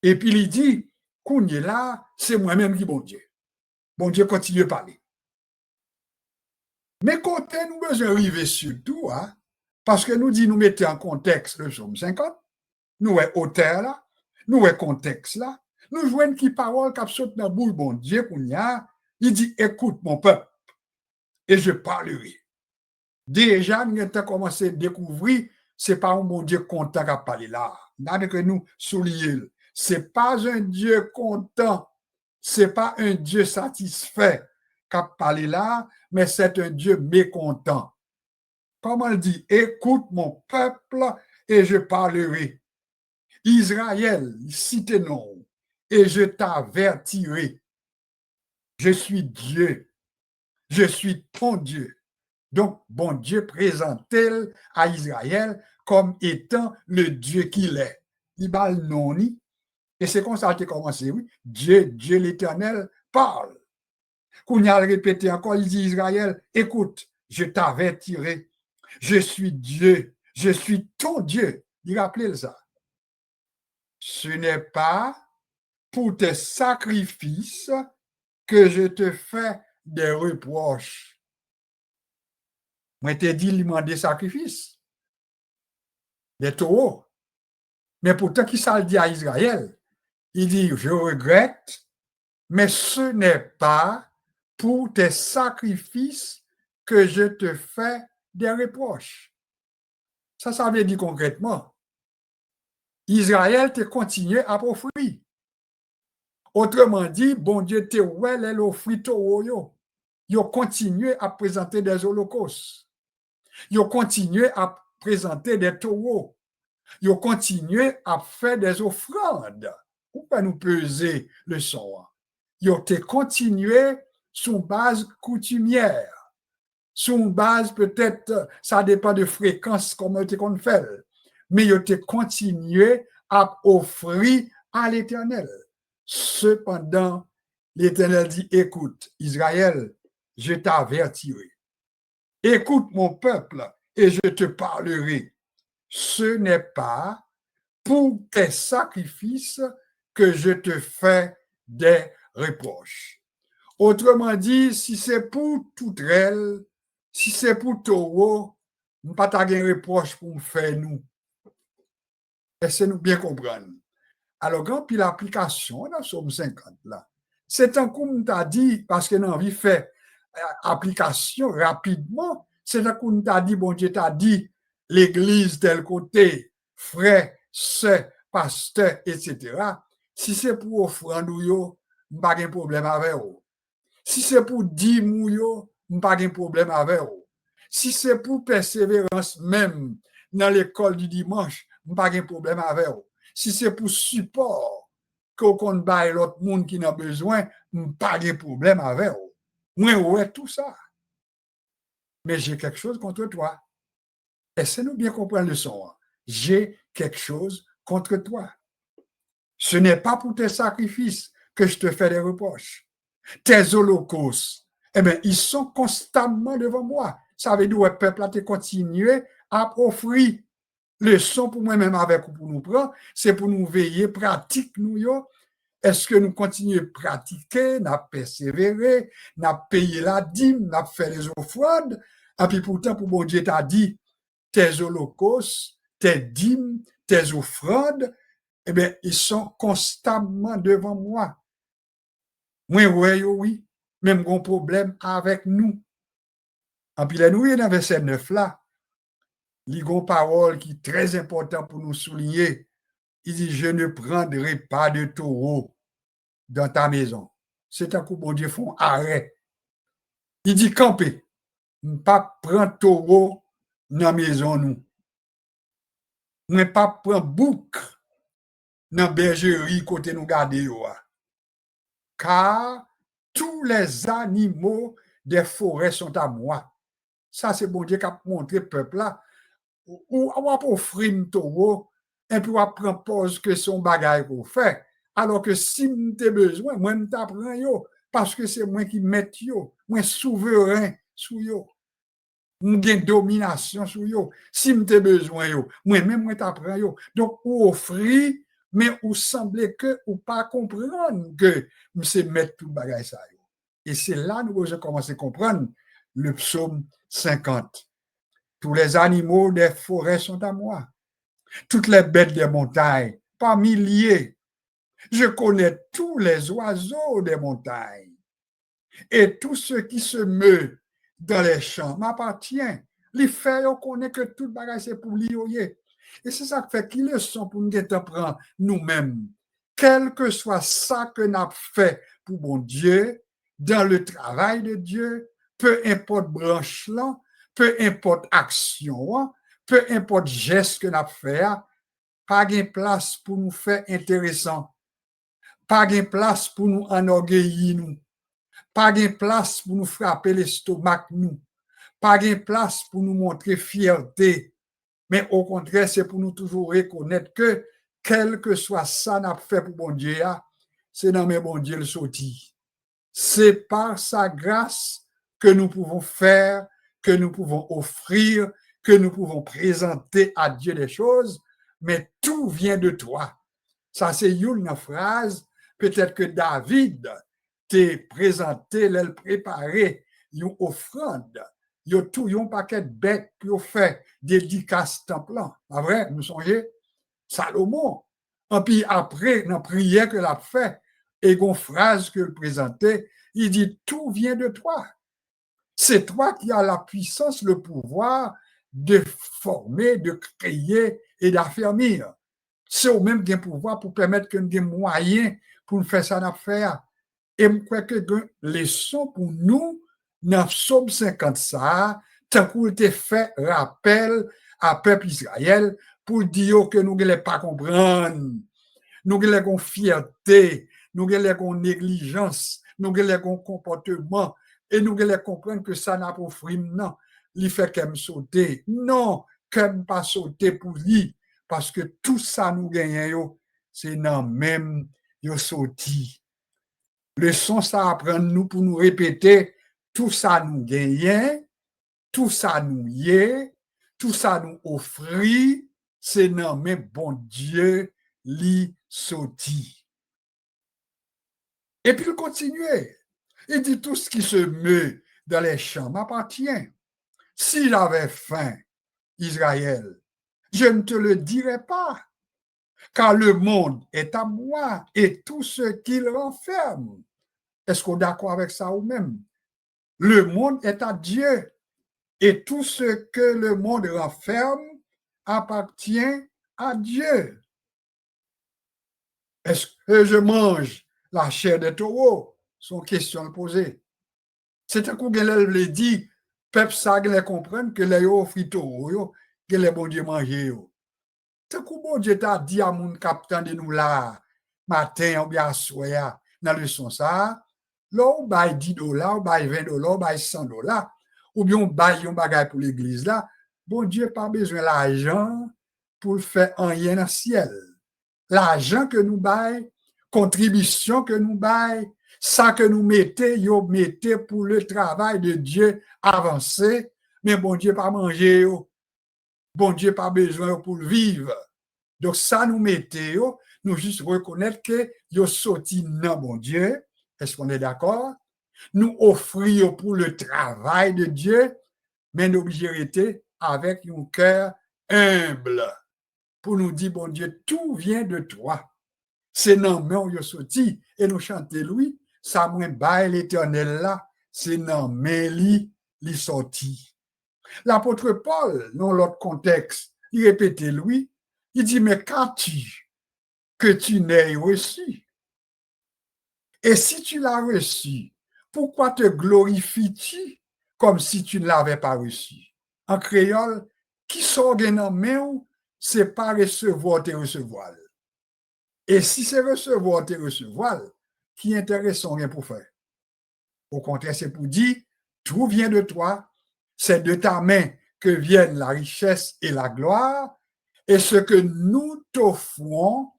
Speaker 1: Et puis il dit, qu'on est là, c'est moi-même qui bon Dieu. Bon Dieu continue à parler. Mais côté nous besoin arriver surtout, parce que nous dit nous mettons en contexte le psaume 50, nous est auteur là, nous est contexte là, nous jouons qui parole qui saute dans boule bon Dieu qu'on y a, il dit écoute mon peuple et je parlerai. Déjà, nous avons commencé à découvrir, ce n'est pas un bon Dieu content qui a parlé là. N'a que nous souligner. Ce n'est pas un Dieu content, ce n'est pas un Dieu satisfait qui a parlé là, mais c'est un Dieu mécontent. Comme on dit, écoute mon peuple et je parlerai. Israël, cite non, et je t'avertirai. Je suis Dieu, je suis ton Dieu. Donc, bon Dieu présente-t-elle à Israël comme étant le Dieu qu'il est. Il va le non, et c'est comme ça qu'il a commencé, oui. Dieu l'Éternel parle. Qu'on a répété encore, il dit Israël, écoute, je t'avertirai, je suis Dieu, je suis ton Dieu. Il rappelait ça. Ce n'est pas pour tes sacrifices que je te fais des reproches. Moi, t'ai dit, il demande des sacrifices, des taureaux. Mais pourtant, qui ça le dit à Israël? Il dit, je regrette, mais ce n'est pas pour tes sacrifices que je te fais des reproches. Ça veut dire concrètement, Israël te continue à offrir. Autrement dit, bon Dieu te ouais, elle offre taureau yo. Yo continue à présenter des holocaustes. Yo continue à présenter des taureaux. Yo continue à faire des offrandes. Pourquoi nous peser le son? Yo te continué sur base coutumière. Sur base peut-être, ça dépend de fréquence comme tu qu'on fait. Mais yo te continué à offrir à l'Éternel. Cependant, l'Éternel dit, écoute, Israël, je t'avertirai. Écoute mon peuple et je te parlerai. Ce n'est pas pour tes sacrifices que je te fais des reproches. Autrement dit, si c'est pour tout rel, si c'est pour taureau, nous pas ta gen reproche pour faire nous. Laissez-nous bien comprendre. Alors, quand puis l'application dans Somme 50 là, c'est un coup nous t'a dit, parce que nous avons envie de faire application rapidement, c'est un coup nous t'a dit, bon Dieu t'a dit, l'église tel côté, frère, sœur, pasteur, etc. Si c'est pour offrande yo, pas de problème avec vous. Si c'est pour dîme yo, pas de problème avec vous. Si c'est pour persévérance même dans l'école du dimanche, pas de problème avec vous. Si c'est pour support qu'on baille l'autre monde qui n'a besoin, pas de problème avec vous. Moi, ouais, tout ça. Mais j'ai quelque chose contre toi. Laissez-nous bien comprendre le son. J'ai quelque chose contre toi. Ce n'est pas pour tes sacrifices que je te fais des reproches. Tes holocaustes, eh bien, ils sont constamment devant moi. Ça veut dire que le peuple a continué à offrir le son pour moi-même avec ou pour nous prendre, c'est pour nous veiller, pratique nous yo. Est-ce que nous continuons à pratiquer, n'a persévérer, n'a payé la dîme, n'a fait les offrandes, et puis pourtant, pour bon Dieu t'a dit, tes holocaustes, tes dîmes, tes offrandes, eh bien, ils sont constamment devant moi. Moi, oui, même un problème avec nous. Et puis, là, nous, dans le verset 9 là, il y a une parole qui est très importante pour nous souligner. Il dit, je ne prendrai pas de taureau dans ta maison. C'est un coup, bon Dieu, font arrêt. Il dit, camper, ne pas prendre taureau dans la maison, nous. Ne pas prendre bouc dans la bergerie côté nous garder. Car tous les animaux des forêts sont à moi. Ça, c'est bon Dieu qui a montré le peuple là. Ou on va offrir un taureau et puis on va prendre pause que son bagage pour faire. Alors que si tu as besoin, moi, je t'apprends yo parce que c'est moi qui mets yo, moi souverain sur yo. J'ai domination sur yo. Si tu as besoin yo, moi-même moi t'apprends yo. Donc ou offrir mais ou semblait que ou pas comprendre que c'est mettre tout bagage ça yo. Et c'est là nous avons commencé à comprendre le psaume 50. Tous les animaux des forêts sont à moi. Toutes les bêtes des montagnes, par milliers. Je connais tous les oiseaux des montagnes. Et tout ce qui se meut dans les champs m'appartient. Les fait, on connaît que tout le bagage c'est pour lui. Et c'est ça qui fait qu'il est son pour nous prendre nous-mêmes. Quel que soit ça que nous avons fait pour bon Dieu, dans le travail de Dieu, peu importe branche là, peu importe action, peu importe geste que nous avons fait, pas de place pour nous faire intéressant, pas de place pour nous enorgueillir, nous, pas de place pour nous frapper l'estomac, nous, pas de place pour nous montrer fierté, mais au contraire, c'est pour nous toujours reconnaître que quel que soit ça n'a fait pour bon Dieu, c'est dans mes bon Dieu le sorti. C'est par sa grâce que nous pouvons faire, que nous pouvons offrir, que nous pouvons présenter à Dieu des choses, mais tout vient de toi. Ça, c'est une phrase, peut-être que David t'a présenté, l'a préparé, une offrande. Il y a tout un paquet de bêtes pour faire dédicace temple. Pas vrai, nous songez? Salomon. Et puis après, dans la prière que l'a fait, et une phrase que le présentait, il dit, tout vient de toi. C'est toi qui as la puissance, le pouvoir de former, de créer et d'affermir. C'est au même gain pouvoir pour permettre que nous ayons des moyens pour faire ça d'affaires. Et je crois que les sons pour nous, dans Psaume 50, ça, tant qu'on a fait rappel à peuple Israël pour dire que nous ne voulons pas comprendre, nous avons fierté, nous avons négligence, nous avons comportement, et nous voulons comprendre que ça n'a pas fruit, non. Il fait qu'elle sauter. Non, qu'elle pas sauter pour lui, parce que tout ça nous gagnons, c'est dans même yo sauti. Le son, ça apprend nous pour nous répéter, tout ça nous gagne, tout ça nous y est, tout ça nous offre, c'est dans même bon Dieu, li sauti. Et puis il continue. Il dit tout ce qui se meut dans les champs m'appartient. S'il avait faim, Israël, je ne te le dirai pas, car le monde est à moi et tout ce qu'il renferme. Est-ce qu'on est d'accord avec ça ou même? Le monde est à Dieu et tout ce que le monde renferme appartient à Dieu. Est-ce que je mange la chair des taureaux? Son question posée. C'est un coup que le dit, peuple ça comprendre que les offres taureaux, que les bon Dieu manger. C'est un coup bon Dieu t'a dit à mon capitaine de nous là, matin ou bien soir, dans le son ça, là on baille $10, on baille $20, on baille $100, ou bien on baille un bagage pour l'église là, bon Dieu pas besoin d'argent pour faire rien dans le ciel. L'argent que nous baille, contribution que nous baille, ça que nous mettons, mettez pour le travail de Dieu avancé, mais bon Dieu pas manger, bon Dieu pas besoin pour le vivre. Donc ça nous mettons, nous juste reconnaître que yo sorti non bon Dieu, est-ce qu'on est d'accord? Nous offrir pour le travail de Dieu, mais nous obligons avec un cœur humble pour nous dire bon Dieu, tout vient de toi. C'est non mais on y sorti et nous chanter lui, ça moins bail l'Éternel là, c'est non mais li sorti. L'apôtre Paul, dans l'autre contexte, il répétait lui, il dit mais qu'as-tu que tu n'aies reçu? Et si tu l'as reçu, pourquoi te glorifies-tu comme si tu ne l'avais pas reçu? En créole, qui sort de nos mains, c'est pas recevoir te recevoir. Et si c'est recevoir te recevoir, qui intéressant rien pour faire. Au contraire, c'est pour dire, tout vient de toi, c'est de ta main que viennent la richesse et la gloire, et ce que nous t'offrons,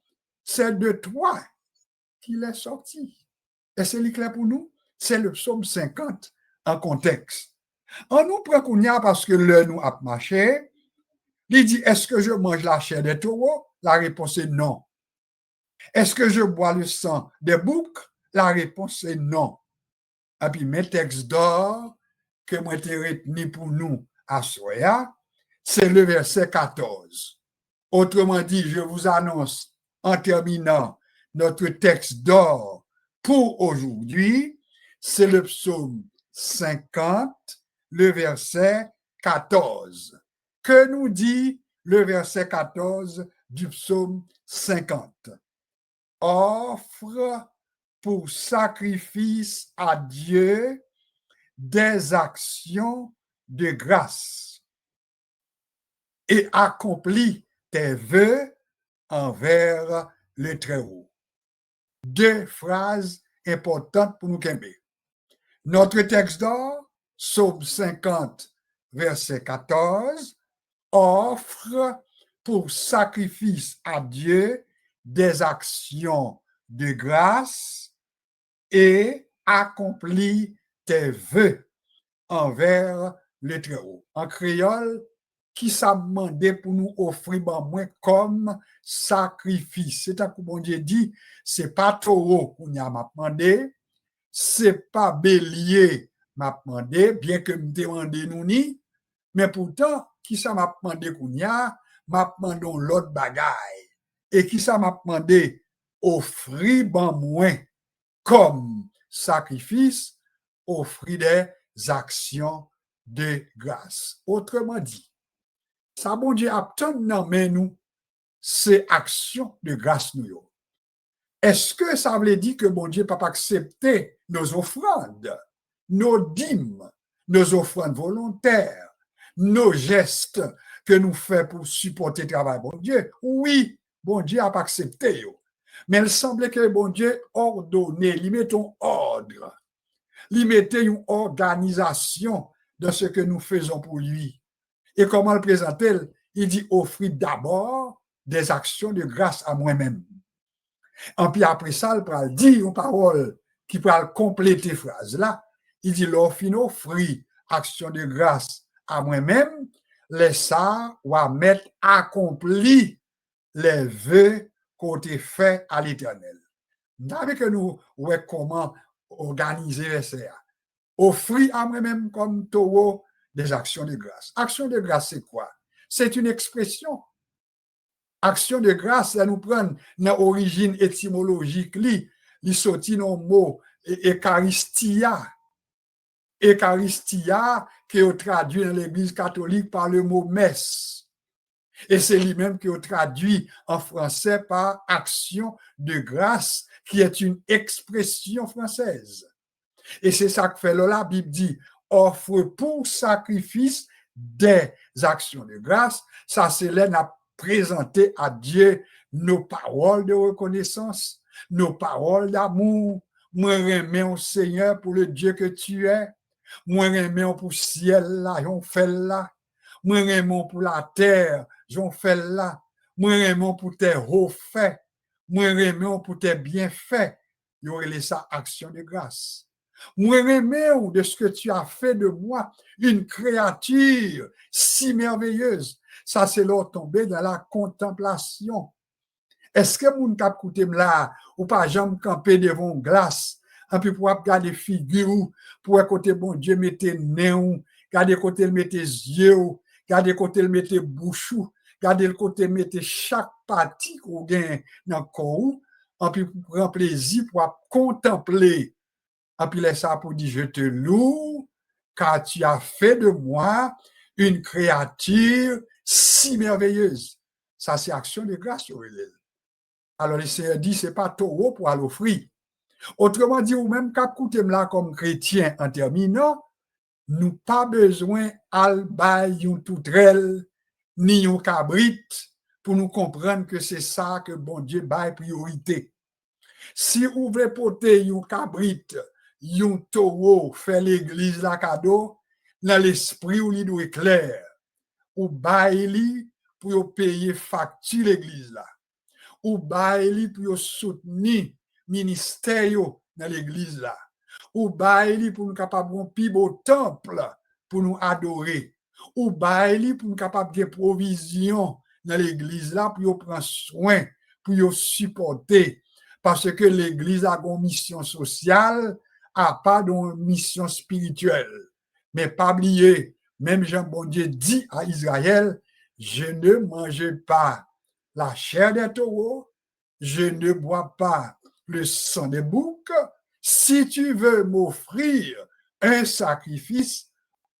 Speaker 1: c'est de toi qu'il est sorti. Et c'est clair pour nous, c'est le psaume 50 en contexte. On nous prend qu'on y a parce que le nous a marché, il dit, est-ce que je mange la chair des taureaux? La réponse est non. Est-ce que je bois le sang des boucs? La réponse est non. Et puis mes textes d'or que moi j'ai retenu pour nous à Soya, c'est le verset 14. Autrement dit, je vous annonce en terminant notre texte d'or pour aujourd'hui, c'est le psaume 50, le verset 14. Que nous dit le verset 14 du psaume 50? Offre pour sacrifice à Dieu des actions de grâce et accomplis tes vœux envers le Très-Haut. Deux phrases importantes pour nous camper. Notre texte d'or, psaume 50, verset 14, offre pour sacrifice à Dieu des actions de grâce et accomplit tes vœux envers le Très-Haut. En créole, qui ça demandé pour nous offrir moins comme sacrifice. C'est à quoi bon Dieu dit, c'est pas taureau qu'on y a demandé, c'est pas bélier m'a demandé, bien que me demandé nous ni, mais pourtant, qui ça m'a demandé qu'on y a, m'a demandé l'autre bagaille. Et qui ça m'a demandé offrir moins comme sacrifice, offrir des actions de grâce. Autrement dit, ça bon Dieu a tant dans nous, c'est action de grâce nous. Est-ce que ça veut dire que bon Dieu peut pas accepter nos offrandes, nos dîmes, nos offrandes volontaires, nos gestes que nous faisons pour supporter le travail bon Dieu? Oui, bon Dieu a pas accepté. Mais il semblait que bon Dieu ordonnait, il mettait un ordre, il mettait une organisation de ce que nous faisons pour lui. Et comment le présente-t-il? Il dit offrir d'abord des actions de grâce à moi-même. Et puis après ça, il va dire une parole qui va compléter la phrase là. Il dit l'offre offrir action de grâce à moi-même, laisse ça ou à mettre accompli les vœux qu'on a fait à l'Éternel. Avec nous, ouais, comment organiser ça. Offrir à moi-même comme taureau des actions de grâce. Action de grâce, c'est quoi? C'est une expression. Action de grâce, ça nous prend dans l'origine étymologique, il sortit dans le mot Eucharistia. Eucharistia, qui est traduit dans l'Église catholique par le mot messe. Et c'est lui-même qui est traduit en français par action de grâce, qui est une expression française. Et c'est ça que fait là, la Bible dit, offre pour sacrifice des actions de grâce. Ça, c'est là, n'a présenter à Dieu nos paroles de reconnaissance, nos paroles d'amour. Moi, remets au Seigneur pour le Dieu que tu es. Moi, remets pour le ciel là, j'en fais là. Moi, remets pour la terre, j'en fais là. Moi, remets pour tes hauts faits. Moi, remets pour tes bienfaits. Il y aurait ça action de grâce. Moi, remets de ce que tu as fait de moi, une créature si merveilleuse. Ça, c'est là tomber dans la contemplation. Est-ce que mon cap coûté là, ou pas jamais camper devant une glace, et puis pour regarder figure, pour côté bon Dieu mettre nez, garder côté mettre yeux, garder côté mettre bouche, garder le côté mettre chaque partie qu'on gagne dans le corps, et puis pour prendre plaisir pour contempler. Et puis laisse ça pour dire je te loue car tu as fait de moi une créature si merveilleuse. Ça, c'est action de grâce. Alors, le Seigneur dit, c'est pas taureau pour aller offrir. Autrement dit, ou même qu'à coûter là comme chrétien en terminant, nous pas besoin d'albaï une toutrelle, ni un cabrit pour nous comprendre que c'est ça que bon Dieu baille priorité. Si vous voulez porter un cabrit, un taureau, fait l'église la cadeau, dans l'esprit où il doit être clair. Ou baili pour payer facture l'église là. Ou baili pour soutenir ministère dans l'église là. Ou baili pour nous capable un plus beau temple pour nous adorer. Ou baili pour nous capable de provision dans l'église là pour prendre soin, pour supporter parce que l'église a une mission sociale, a pas une mission spirituelle. Mais pas oublier, même Jean bon Dieu dit à Israël, je ne mange pas la chair des taureaux, je ne bois pas le sang des boucs. Si tu veux m'offrir un sacrifice,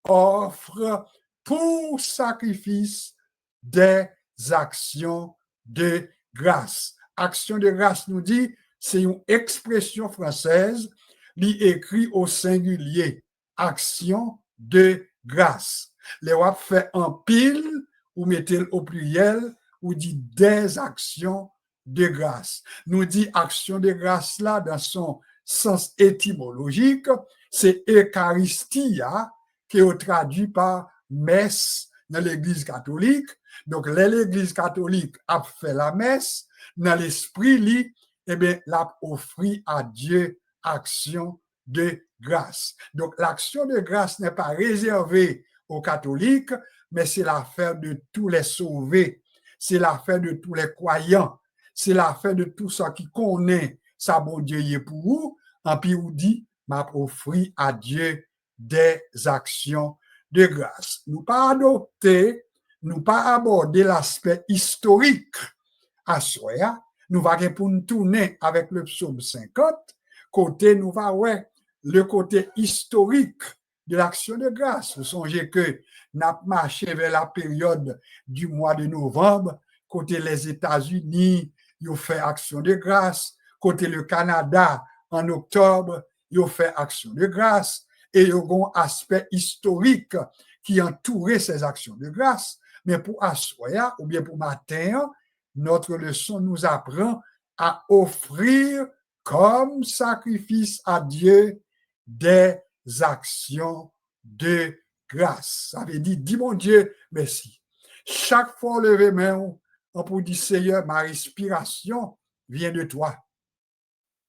Speaker 1: offre pour sacrifice des actions de grâce. Action de grâce nous dit, c'est une expression française, li écrit au singulier, action de grâce. Les wap fait en pile, ou mettez au pluriel, ou dit des actions de grâce. Nous dit action de grâce là, dans son sens étymologique, c'est Eucharistia, qui est traduit par messe dans l'Église catholique. Donc, l'Église catholique a fait la messe, dans l'esprit, li, eh bien, l'a offert à Dieu action de grâce. Donc, l'action de grâce n'est pas réservée aux catholiques, mais c'est l'affaire de tous les sauvés, c'est l'affaire de tous les croyants, c'est l'affaire de tous ceux qui connaissent sa bon Dieu pour vous, en puis vous dit, m'a offert à Dieu des actions de grâce. Nous pas adopter, nous pas aborder l'aspect historique à soi, nous va pour nous tourner avec le psaume 50, côté nous va ouais, le côté historique de l'action de grâce. Vous songez que nous avons marché vers la période du mois de novembre, côté les États-Unis, ils ont fait action de grâce, côté le Canada, en octobre, ils ont fait action de grâce, et il y a un aspect historique qui entourait ces actions de grâce. Mais pour assoya, ou bien pour matin, notre leçon nous apprend à offrir comme sacrifice à Dieu des actions de grâce. Ça veut dire, dis mon Dieu, merci. Chaque fois lever main, on peut dire, Seigneur, ma respiration vient de toi.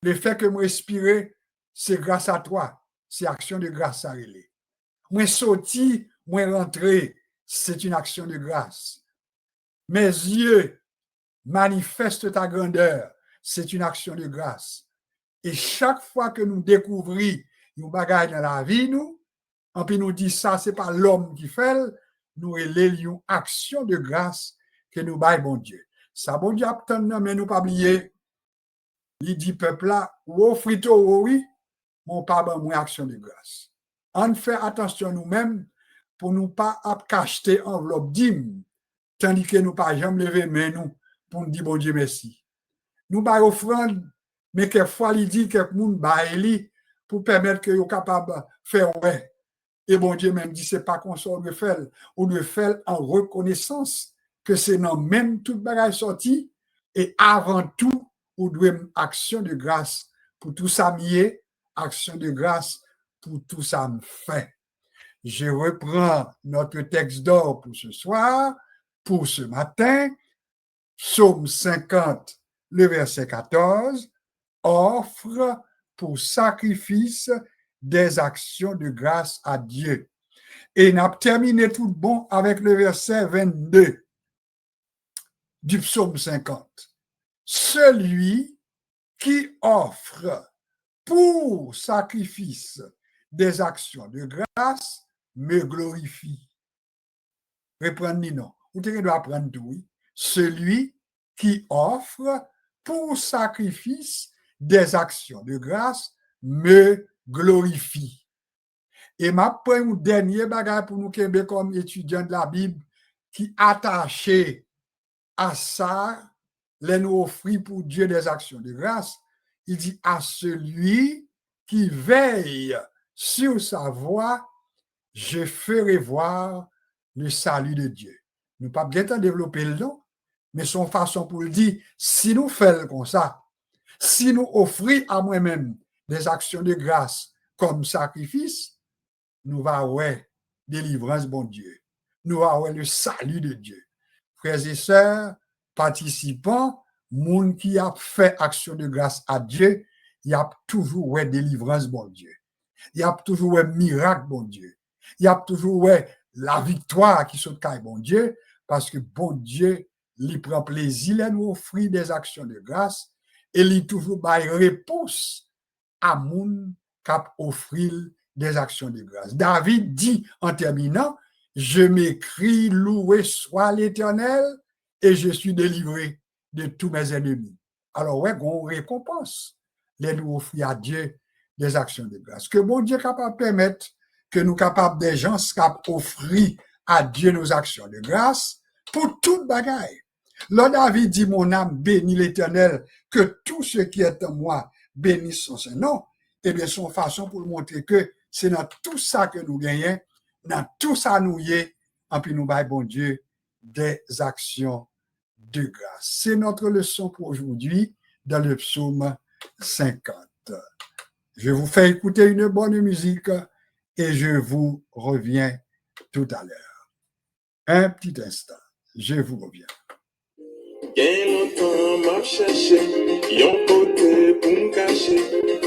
Speaker 1: Le fait que je respire, c'est grâce à toi. C'est action de grâce à relais. Moi sorti, moi rentré, c'est une action de grâce. Mes yeux manifestent ta grandeur, c'est une action de grâce. Et chaque fois que nous découvrons une bagaille dans la vie, nous, et puis nous dit ça, c'est pas l'homme qui fait, nous relayons action de grâce que nous baillons bon Dieu. Ça, bon Dieu, mais nous pas oublier. Il dit peuple là, ou frito, oui, mon pas bon action de grâce. On fait attention nous-mêmes pour nous pas cacheter enveloppe dîme, tandis que nous pas jamais lever mais nous pour nous dire bon Dieu merci. Nous pas offrande, mais quelquefois il dit que monde baili pour permettre que yo capable faire ouais. Et bon Dieu même dit c'est pas qu'on sort de faire, ou de faire en reconnaissance que c'est non même toute bagage sorti et avant tout ou doit action de grâce pour tout ça mieux, action de grâce pour tout ça me fait. Je reprends notre texte d'or pour ce soir, pour ce matin, Psaume 50, le verset 14, offre pour sacrifice des actions de grâce à Dieu. Et n'a terminé tout bon avec le verset 22 du Psaume 50. Celui qui offre pour sacrifice des actions de grâce me glorifie. Reprendre non. Vous devez apprendre tout. Oui. Celui qui offre pour sacrifice des actions de grâce me glorifie. Et ma prend un dernier bagage pour nous comme étudiants de la Bible qui attaché à ça, les nous offrir pour Dieu des actions de grâce. Il dit à celui qui veille sur sa voie, je ferai voir le salut de Dieu. Nous pas bien développer le nom, mais son façon pour le dire, si nous faisons comme ça, si nous offrons à moi-même des actions de grâce comme sacrifice, nous va ouais délivrance bon Dieu. Nous va ouais le salut de Dieu. Frères et sœurs, participants, monde qui a fait action de grâce à Dieu, il y a toujours ouais délivrance bon Dieu. Il y a toujours ouais miracle bon Dieu. Il y a toujours ouais la victoire qui saute caille bon Dieu parce que bon Dieu lui prend plaisir à nous offrir des actions de grâce et lui toujours bail réponse à moun cap offrir des actions de grâce. David dit en terminant, je m'écris loué soit l'Éternel et je suis délivré de tous mes ennemis. Alors ouais, on récompense les nous offrir à Dieu des actions de grâce. Que bon Dieu capable permettre que nous capables des gens capable offrir à Dieu nos actions de grâce pour toute bagaille. Là, David dit, mon âme bénit l'Éternel, que tout ce qui est en moi bénisse son Nom. Eh bien, son façon pour montrer que c'est dans tout ça que nous gagnons, dans tout ça nous y est, en puis nous baillons, bon Dieu, des actions de grâce. C'est notre leçon pour aujourd'hui dans le psaume 50. Je vous fais écouter une bonne musique et je vous reviens tout à l'heure. Un petit instant, je vous reviens.
Speaker 2: Gen longtemps m'a cherché, yon côté pour me cacher.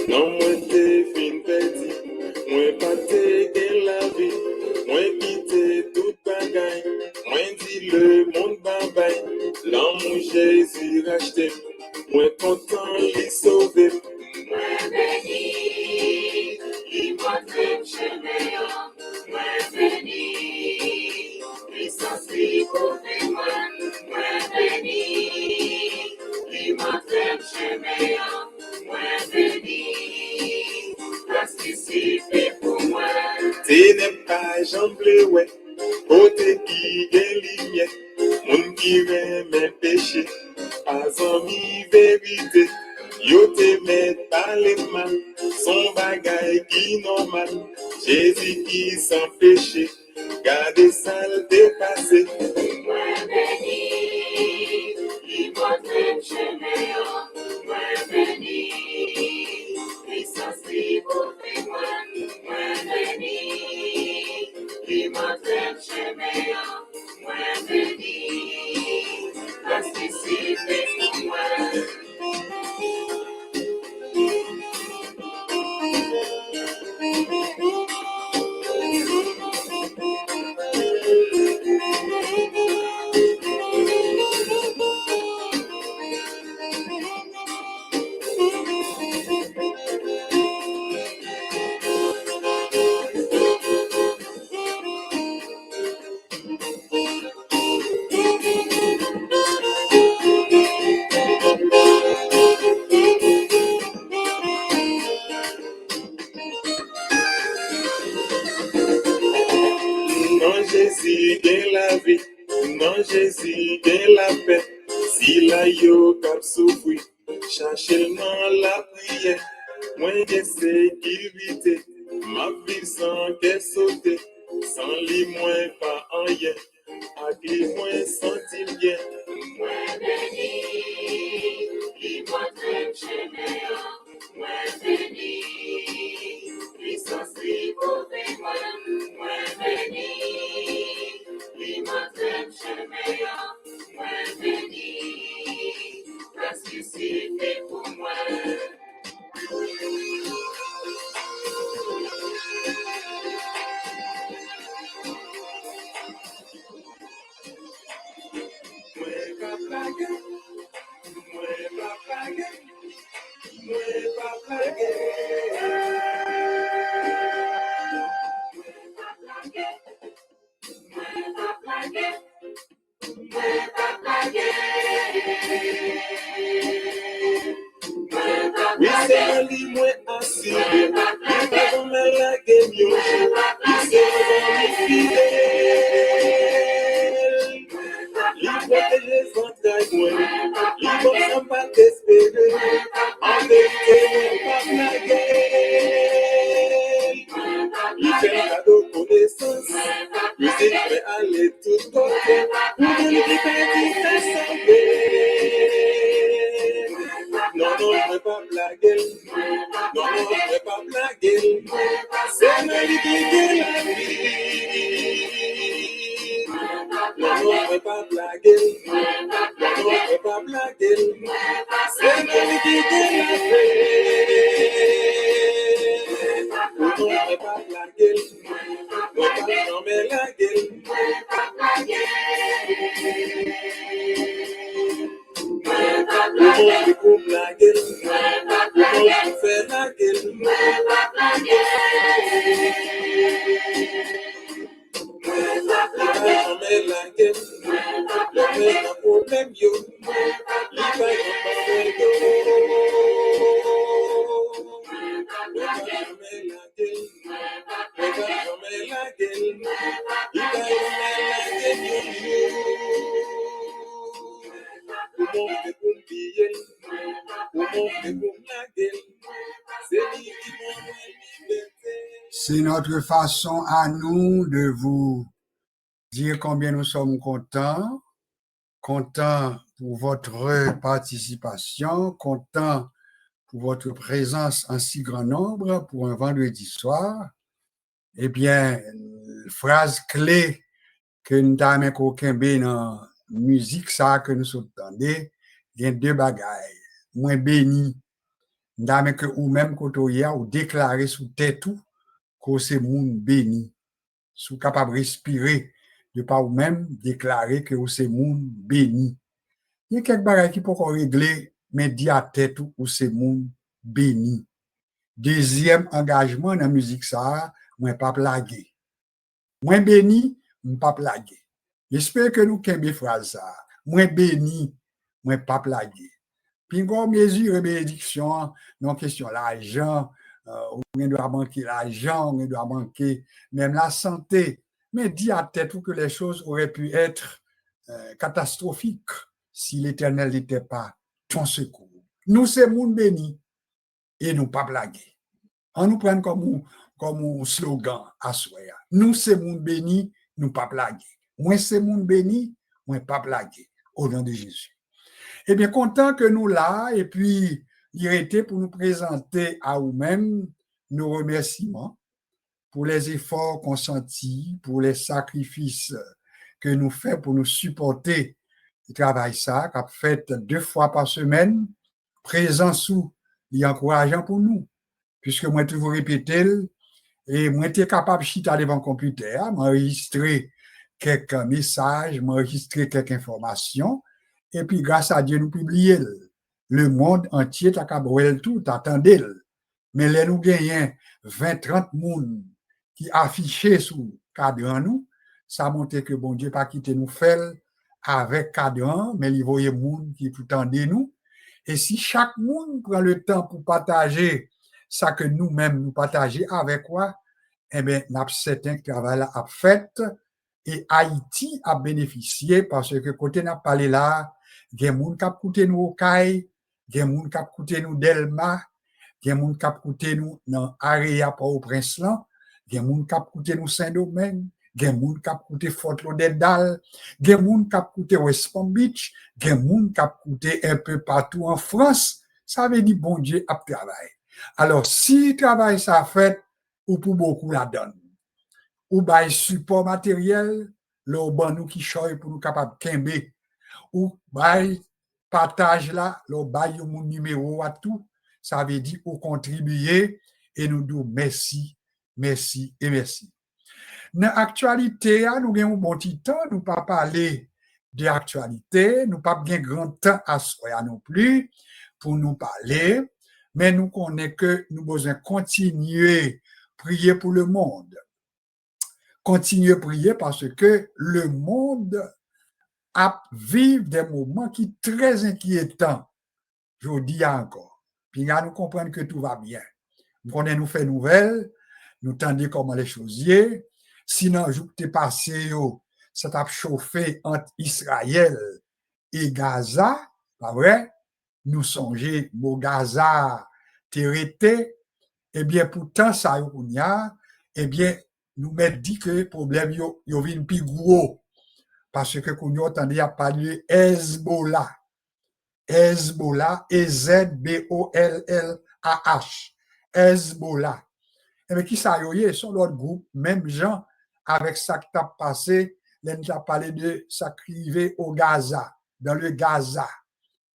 Speaker 2: Non, moi t'es fin perdu, moi pas t'es gen la vie. Moi quitté toute bagaille, moi dit le monde bye-bye. L'amour Jésus racheté, moi content l'y sauver. Moi béni, l'y montre chemin, moi béni, puissance l'y couvre moi. Moi béni, l'y montre chemin, moi béni, participer pour moi. Tu n'es pas jamblé, ouais, côté qui est lumière, mon qui remet péché, pas en mi vérité. Yo te met par les mains, son bagaille qui normal, Jésus qui sans péché, garde sale dépassé. Moi béni, il montre chemin, moi béni, puissance qui couvre moi, moi béni, il montre chemin, moi béni, participer pour moi. Non, Jésus gagne la vie, non, Jésus gagne la paix. Si la yo cap souffri, cherchez dans la prière. Moi, j'ai sécurité, ma vie sans qu'elle saute, sans lui, moi, pas en rien. À qui moi, senti bien. Moi, béni, il montre chemin, moi, béni, puissance qui couvre moi, moi, béni, il montre chemin, moi, béni, participer pour moi. Oui, c'est lui, moi, assis. Il va comme la game, yo. Il c'est fidèle. Il protège les entrailles, moi. Il va pas t'espérer. En vérité, moi, pas blaguer. Il fait un cadeau connaissance. Musique fait aller tout côté. Pour donner des petits fait sauver. Non, non, je ne pas blaguer. Non, non, je ne pas blaguer. C'est ma vie qui est la vie. Non, non, je ne pas blaguer. Non, non, je ne pas blaguer. C'est ma vie qui est la vie. Non, non, je ne pas blaguer. Non, pas jamais blaguer. Comment tu coupes la gueule? Comment tu fais la gueule? Il va jamais la gueule. Le mec a un problème, yo. Il va jamais yo. Il va jamais la gueule. Il va jamais la gueule. Il va jamais
Speaker 1: C'est notre façon à nous de vous dire combien nous sommes contents pour votre participation, contents pour votre présence en si grand nombre pour un vendredi soir. Eh bien, phrase clé que nous avons qu'aucun bien dans la musique, ça que nous entendons, il y a deux bagailles. Moins béni, nous avons que ou même quand ou déclarer sous tête tout que c'est monde béni. Sous capable de respirer, de pas ou même déclarer que c'est monde béni. Il y a quelques bagailles qui peuvent régler, mais dit à tête ou c'est monde béni. Deuxième engagement dans la musique, ça, moi pas plaguer. Moi béni, moi pas plaguer. J'espère que nous kembe phrase ça. Moi béni, moi pas plaguer. Puis on mesure et bénédiction, non question l'argent, on doit manquer l'argent, on doit manquer même la santé. Mais dis à tête que les choses auraient pu être catastrophiques si l'Éternel n'était pas ton secours. Nous, c'est monde béni et nous pas blaguer. On nous prend comme un slogan à soi. Nous, c'est monde béni, nous pas blaguer. Moi, c'est monde béni, moi pas blaguer. Au nom de Jésus. Eh bien, content que nous là, et puis, il était pour nous présenter à vous-même nos remerciements pour les efforts consentis, pour les sacrifices que nous faisons pour nous supporter le travail ça, qu'a fait 2 fois par semaine, présent sous, et encourageant pour nous. Puisque moi, toujours répété, et moi, j'étais capable de chiter devant le computer, m'enregistrer quelques messages, m'enregistrer quelques informations, et puis, grâce à Dieu, nous publions. Le monde entier, t'as qu'à brûler tout, t'attendais. Mais là, nous gagnons 20-30 personnes qui affichaient sous cadran nous, ça montre que bon Dieu pas quitté nous faire avec cadran, mais il voyait monde qui tout tendait nous. Et si chaque monde prend le temps pour partager ça que nous-mêmes nous partager avec quoi, eh bien, nous avons certain que le travail a fait et Haïti a bénéficié parce que côté n'a parlé là, il y a des gens qui ont coûté nous au CAI, il y a des gens qui ont coûté nous Delma, il y a des gens qui ont coûté nous dans Area Port-au-Prince, il y a des gens qui ont coûté nous Saint-Domingue, il y a des gens qui ont coûté Fort Lauderdale, il y a des gens qui ont coûté West Palm Beach, il y a des gens qui ont coûté un peu partout en France. Ça veut dire bon Dieu a travaillé. Alors, si le travail ça fait, ou pour beaucoup la donne, ou by support matériel, le ban nous qui choye pour nous capable kembe, ou by partage là, le by mon numéro à tout, ça veut dire ou contribuer et nous disons merci, merci et merci. Dans l'actualité, nous avons un bon petit temps, nous pas parler de l'actualité, nous pas bien grand temps à soi non plus pour nous parler, mais nous connaissons que nous devons continuer à prier pour le monde. Continuer à prier parce que le monde a vécu des moments qui sont très inquiétants. Je vous dis encore. Puis là, nous comprenons que tout va bien. Nous fait nouvelles, nous tendons comment les choses y est. Sinon, je t'ai passé, ça t'a chauffé entre Israël et Gaza, pas vrai? Nous songeons, au Gaza, t'érité, eh bien, pourtant, ça y a, eh bien, nous mettons dit que le problème yo vient plus gros parce que qu'on entendait à parler Hezbollah, Hezbollah, Hezbollah, Hezbollah. Et bien qui ça y sont l'autre groupe, même gens avec ça qui t'a passé, là nous a parlé de ça crivé au Gaza, dans le Gaza.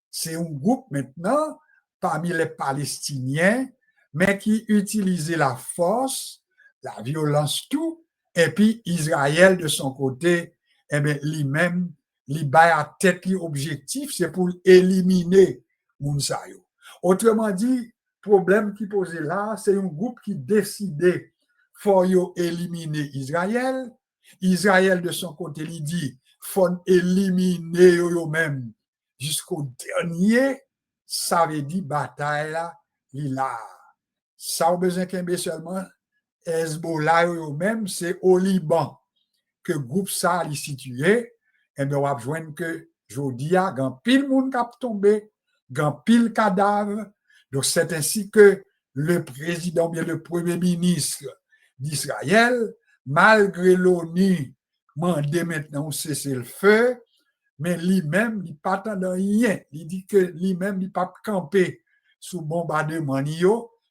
Speaker 1: C'est un groupe maintenant parmi les Palestiniens, mais qui utilisait la force, la violence, tout, et puis Israël de son côté, eh bien, lui-même, il bat à tête l'objectif, c'est pour éliminer Mounsayo. Autrement dit, problème qui posait là, c'est un groupe qui décidait faut éliminer Israël. Israël de son côté, il dit faut éliminer eux-mêmes jusqu'au dernier. Ça veut dire bataille là, il a. Ça a besoin qu'un seulement Hezbollah eux-mêmes, c'est au Liban que le groupe ça est situé. Et bien, on va voir que jodi a gan pile moun k'ap tombé, gan pile cadavre. Donc, c'est ainsi que le président, bien le premier ministre d'Israël, malgré l'ONU, mandé maintenant cesser le feu, mais lui-même, il pas dans rien. Il dit que lui-même, il pas camper sous bombardement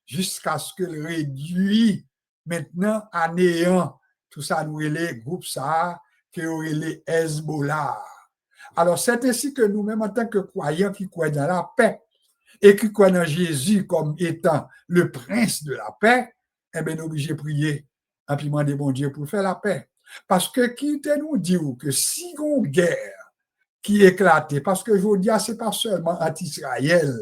Speaker 1: jusqu'à ce que le réduit maintenant à néant. Tout ça, nous les groupes ça, que les Hezbollah. Alors, c'est ainsi que nous-mêmes, en tant que croyants qui croient dans la paix et qui croient dans Jésus comme étant le prince de la paix, eh bien, nous obligés de prier en puis demander bon Dieu pour faire la paix. Parce que qui te nous dit que si on guerre qui éclatait, parce que je vous dis, ce n'est pas seulement entre Israël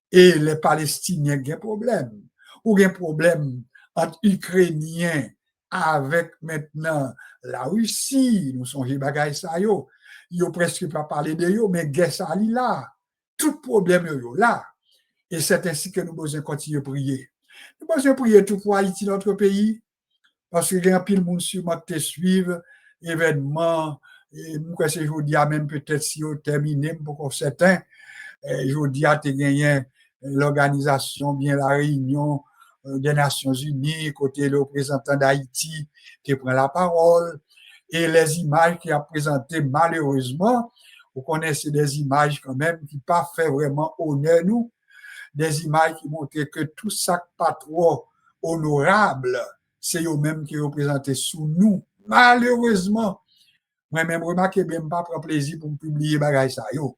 Speaker 1: et les Palestiniens qui ont un problème, ou un problème entre Ukrainiens avec maintenant la Russie, nous sommes bagaille ça yo, yo presque pas parler de yo, mais guerre ça là, tout problème yo là, et c'est ainsi que nous devons continuer à prier. Nous devons prier tout pour Haïti, notre pays, parce que il y a un pile monde sûrement qui suivent événements. Et moi, c'est aujourd'hui, même peut-être si on terminé, pour certains, aujourd'hui, tu as gagné l'organisation, bien la réunion des Nations Unies, côté le représentant d'Haïti qui prend la parole, et les images qu'il a présentées, malheureusement, vous connaissez des images quand même qui pas fait vraiment honneur nous, des images qui montrent que tout ça pas trop honorable, c'est eux-mêmes qui représentent sous nous, malheureusement. Moi-même, remarquez bien, pas prendre plaisir pour publier bagay ça yo.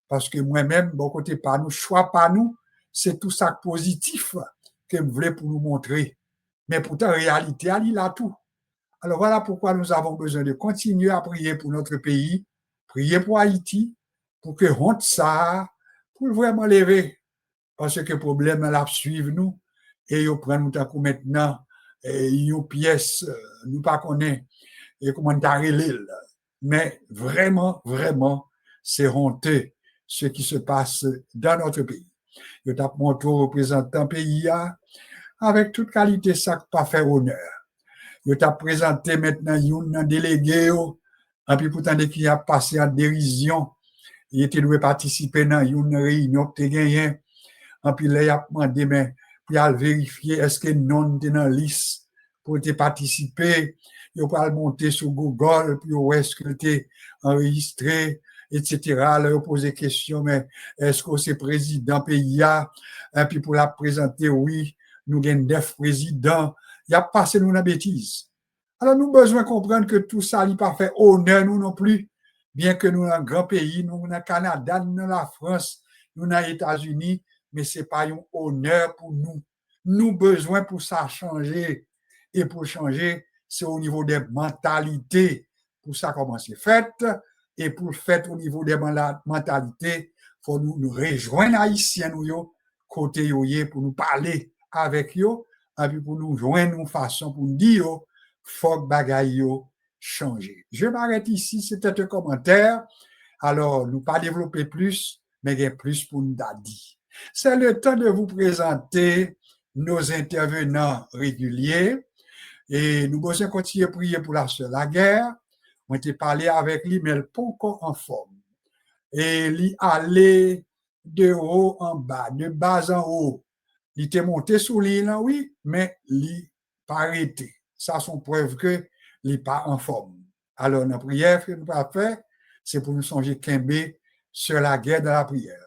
Speaker 1: Parce que moi-même, bon côté pas nous, choix pas nous, c'est tout ça positif que je voulais pour nous montrer. Mais pourtant, en réalité, il a tout. Alors voilà pourquoi nous avons besoin de continuer à prier pour notre pays, prier pour Haïti, pour que honte ça, pour vraiment lever. Parce que le problème, là, suivre nous, et ils prennent nous tant maintenant, et une pièce, nous pas connaît, et comment t'arrêter l'île. Mais vraiment, vraiment, c'est honteux ce qui se passe dans notre pays. Je tape mon tour représentant pays avec toute qualité, ça pas faire honneur. Je t'ai présenté maintenant un délégué, et puis pourtant, qui a passé en dérision, il était dû participer dans une réunion que tu gagné, et puis là, il a demandé, mais puis à vérifier est-ce que non était dans la liste pour te participer. Il va monter sur Google, puis où est-ce que tu es enregistré, etc. Là, il pose des questions, mais est-ce que c'est président pays? Et puis pour la présenter, oui, nous avons 9 présidents. Il a passé nous dans la bêtise. Alors, nous avons besoin de comprendre que tout ça n'est pas fait honneur, nous non plus, bien que nous, dans un grand pays, nous, dans le Canada, nous, dans la France, nous, dans les États-Unis, mais ce n'est pas un honneur pour nous. Nous avons besoin pour ça changer. Et pour changer, c'est au niveau des mentalités. Pour ça, comment c'est fait. Et pour le fait au niveau des mentalités, il faut nous rejoindre haïtiens, nous, côté pour nous parler avec eux, et puis pour nous joindre une façon pour nous dire, faut que bagay yo changer. Je m'arrête ici, c'était un commentaire. Alors, nous pas développer plus, mais il y a plus pour nous dire. C'est le temps de vous présenter nos intervenants réguliers. Et nous besoin continuer à prier pour la sœur Laguerre. On était parlé avec lui, mais elle n'est pas encore en forme. Et il allait de haut en bas, de bas en haut. Il était monté sous l'île, oui, mais il pas arrêté. Ça, sont preuves que il n'est pas en forme. Alors, la prière que nous avons fait, c'est pour nous songer Kembe sur la guerre de la prière.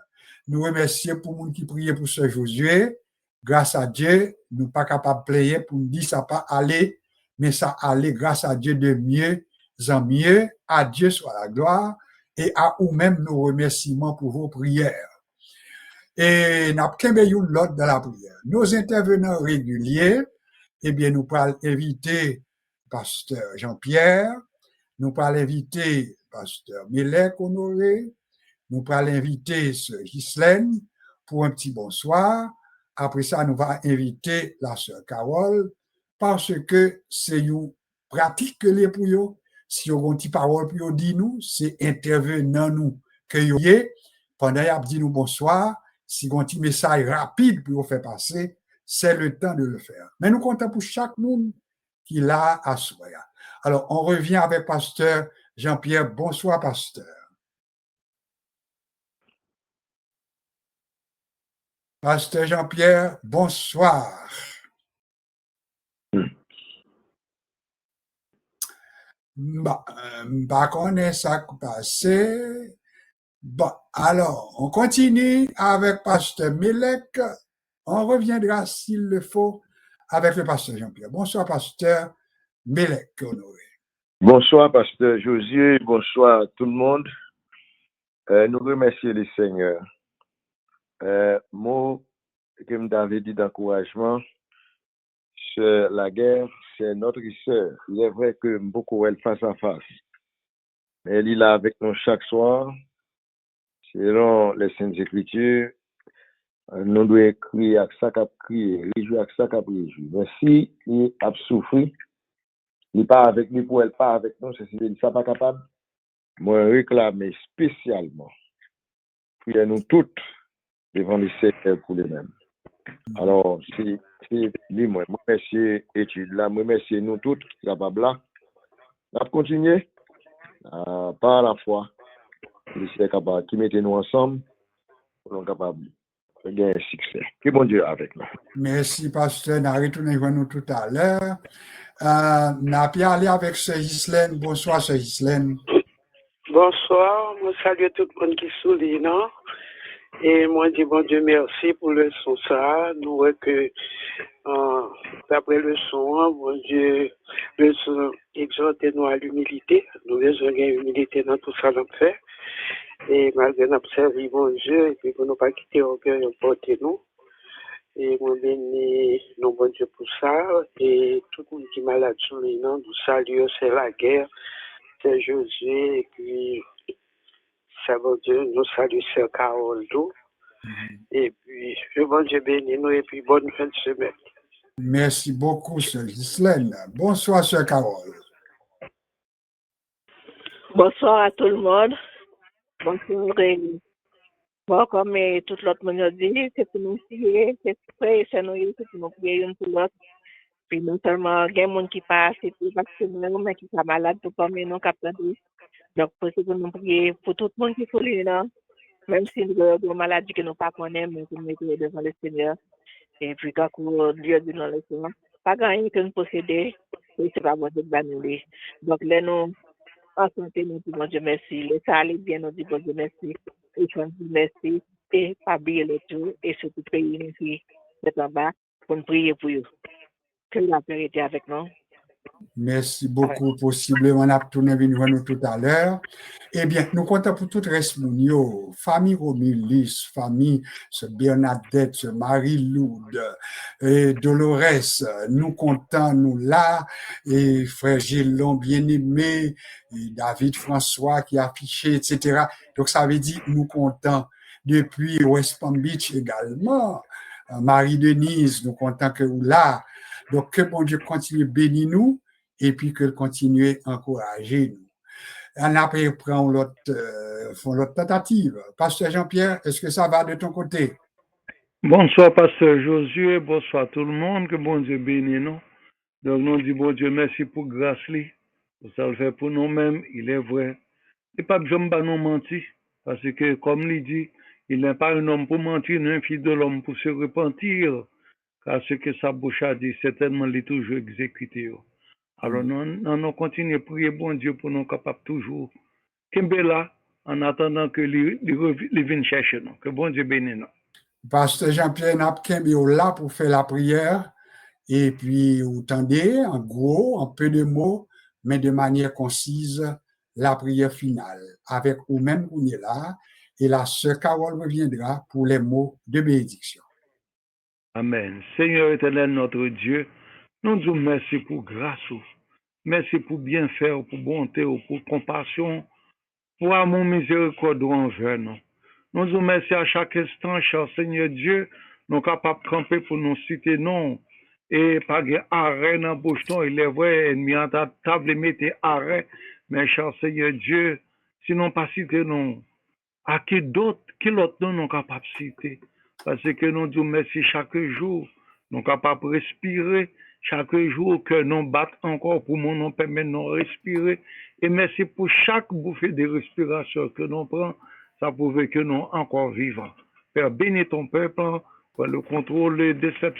Speaker 1: Nous remercions pour les gens qui priaient pour ce Josué. Grâce à Dieu, nous ne sommes pas capables de prier pour nous dire que ça n'a pas allé, mais ça allait grâce à Dieu de mieux en mieux. À Dieu soit la gloire et à vous-même nos remerciements pour vos prières. Et nous avons l'autre dans la prière. Nos intervenants réguliers, eh bien, nous allons inviter pasteur Jean-Pierre, nous allons inviter pasteur Mélec Honoré, nous allons inviter sœur Ghislaine pour un petit bonsoir. Après ça, nous allons inviter la sœur Carole parce que c'est une pratique que les pour eux. Si on a une petite parole pour dire nous, c'est intervenant nous que vous avez. Pendant qu'il dit nous bonsoir, si on a un petit message rapide pour vous faire passer, c'est le temps de le faire. Mais nous comptons pour chaque monde qui l'a à soi. Alors, on revient avec pasteur Jean-Pierre. Bonsoir, pasteur. Pasteur Jean-Pierre, bonsoir. Bah, connaît ça qui passé. Bon, alors, on continue avec Pasteur Melek. On reviendra, s'il le faut, avec le Pasteur Jean-Pierre. Bonsoir, Pasteur Melek, honoré.
Speaker 3: Bonsoir, Pasteur Josué. Bonsoir à tout le monde. Nous remercions le Seigneur. Mot que m'avait dit d'encouragement, c'est la guerre, c'est notre sœur. Il est vrai que beaucoup elle face à face. Mais elle est là avec nous chaque soir. Selon les Saintes Écritures, nous devons crier avec ça qu'a crié, réjouir avec ça qu'a réjoui. Mais si il a souffert, il n'est pas avec nous pour elle pas avec nous, c'est qu'il n'est pas capable. Moi, réclamer spécialement, priez nous toutes devant les Seigneur pour les mêmes. Alors, si moi, merci étude là, moi, merci nous toutes, capables là. On va continuer par la foi. Le Seigneur capable qui mettez nous ensemble, pour nous capables de gagner un succès. Que bon Dieu avec nous.
Speaker 1: Merci, Pasteur. Nous allons retourner vers nous tout à l'heure. Nous allons aller avec Sœur Ghislaine. Bonsoir, Sœur Ghislaine.
Speaker 4: Bonsoir, moi salue tout le monde qui souligne, non? Et moi dis bon Dieu merci pour le son ça. Nous voyons que d'après le son, bon Dieu, le son exhorte nous à l'humilité. Nous devons gagner l'humilité dans tout ça qu'on fait. Et malgré nous observer bon Dieu, et puis pour ne pas quitter orgueil et porter nous. Et moi bénis nous bon Dieu pour ça. Et tout le monde qui est malade sur les noms, nous saluons, c'est la guerre. C'est Josué, et puis, c'est bon Dieu, nous saluons Sœur Carole Dou. Et puis, que bon Dieu bénisse nous, et puis, bonne fin de semaine.
Speaker 1: Merci beaucoup, Sœur Ghislaine. Bonsoir, Sœur Carole.
Speaker 5: Bonsoir à tout le monde. Bonsoir. Bon, comme tout l'autre monde a dit, c'est pour nous prier, c'est pour nous prier une pour l'autre. Puis non seulement il y a des gens qui passent, c'est tout vacciné, mais qui sont malades, tout comme nous, qui donc, pour nous prier pour tout le monde qui est là, même si nous avons des maladies que nous ne connaissons pas, mais que nous mettons devant le Seigneur. Et puis, quand Dieu dit dans le Seigneur, pas gagner que nous possédons, c'est pas bon de nous. Donc, là, nous, en santé, nous disons Dieu merci. Les salés bien, nous disons Dieu merci. Et je dis merci. Et pas oublier le tout. Et surtout, prier nous qui sont en bas pour nous prier pour eux. Que la paix était avec nous.
Speaker 1: Merci beaucoup. Possiblement, on a tourné vers nous tout à l'heure. Eh bien, nous comptons pour tout reste mounio, famille Romilis, famille Bernadette, Marie-Lourde, et Dolores, nous comptons, nous là, et frère Gélon, bien-aimé, et David François qui a affiché, etc. Donc, ça veut dire, nous comptons depuis West Palm Beach également, Marie-Denise, nous comptons que vous là. Donc, que bon Dieu continue de bénir nous et puis que continue à encourager nous. On après prend l'autre tentative. Pasteur Jean-Pierre, est-ce que ça va de ton côté?
Speaker 6: Bonsoir, Pasteur Josué. Bonsoir tout le monde. Que bon Dieu bénisse nous. Donc, nous disons bon Dieu merci pour grâce. Ça le fait pour nous-mêmes, il est vrai. Et pas besoin de nous mentir. Parce que, comme il dit, il n'est pas un homme pour mentir, ni un fils de l'homme pour se repentir. Car ce que sa bouche a dit, certainement, il est toujours exécuté. Alors, nous continuons à prier bon Dieu pour nous capables toujours. Là, en attendant que les viennent chercher nous. Que bon Dieu bénisse nous.
Speaker 1: Pasteur Jean-Pierre Napkembe est là pour faire la prière. Et puis, vous tendez, en gros, en peu de mots, mais de manière concise, la prière finale. Avec vous-même, vous êtes là. Et la sœur Carole reviendra pour les mots de bénédiction.
Speaker 6: Amen. Seigneur éternel, notre Dieu, nous disons merci pour grâce, merci pour bien faire, pour bonté, pour compassion, pour amour miséricorde envers nous. Nous disons merci à chaque instant, cher Seigneur Dieu, nous sommes capables de camper pour nous citer non. Et pas arrêt dans la bouche, il est vrai, ennemi en ta table, mettez arrêt, mais cher Seigneur Dieu, sinon pas citer non, à qui d'autres, qui l'autre nous sommes capables de citer. Parce que nous disons merci chaque jour, nous sommes capables de respirer, chaque jour que nous battons encore pour nous permettre de nous respirer. Et merci pour chaque bouffée de respiration que nous prenons, ça prouve que nous sommes encore vivants. Père, bénis ton peuple pour le contrôle de cette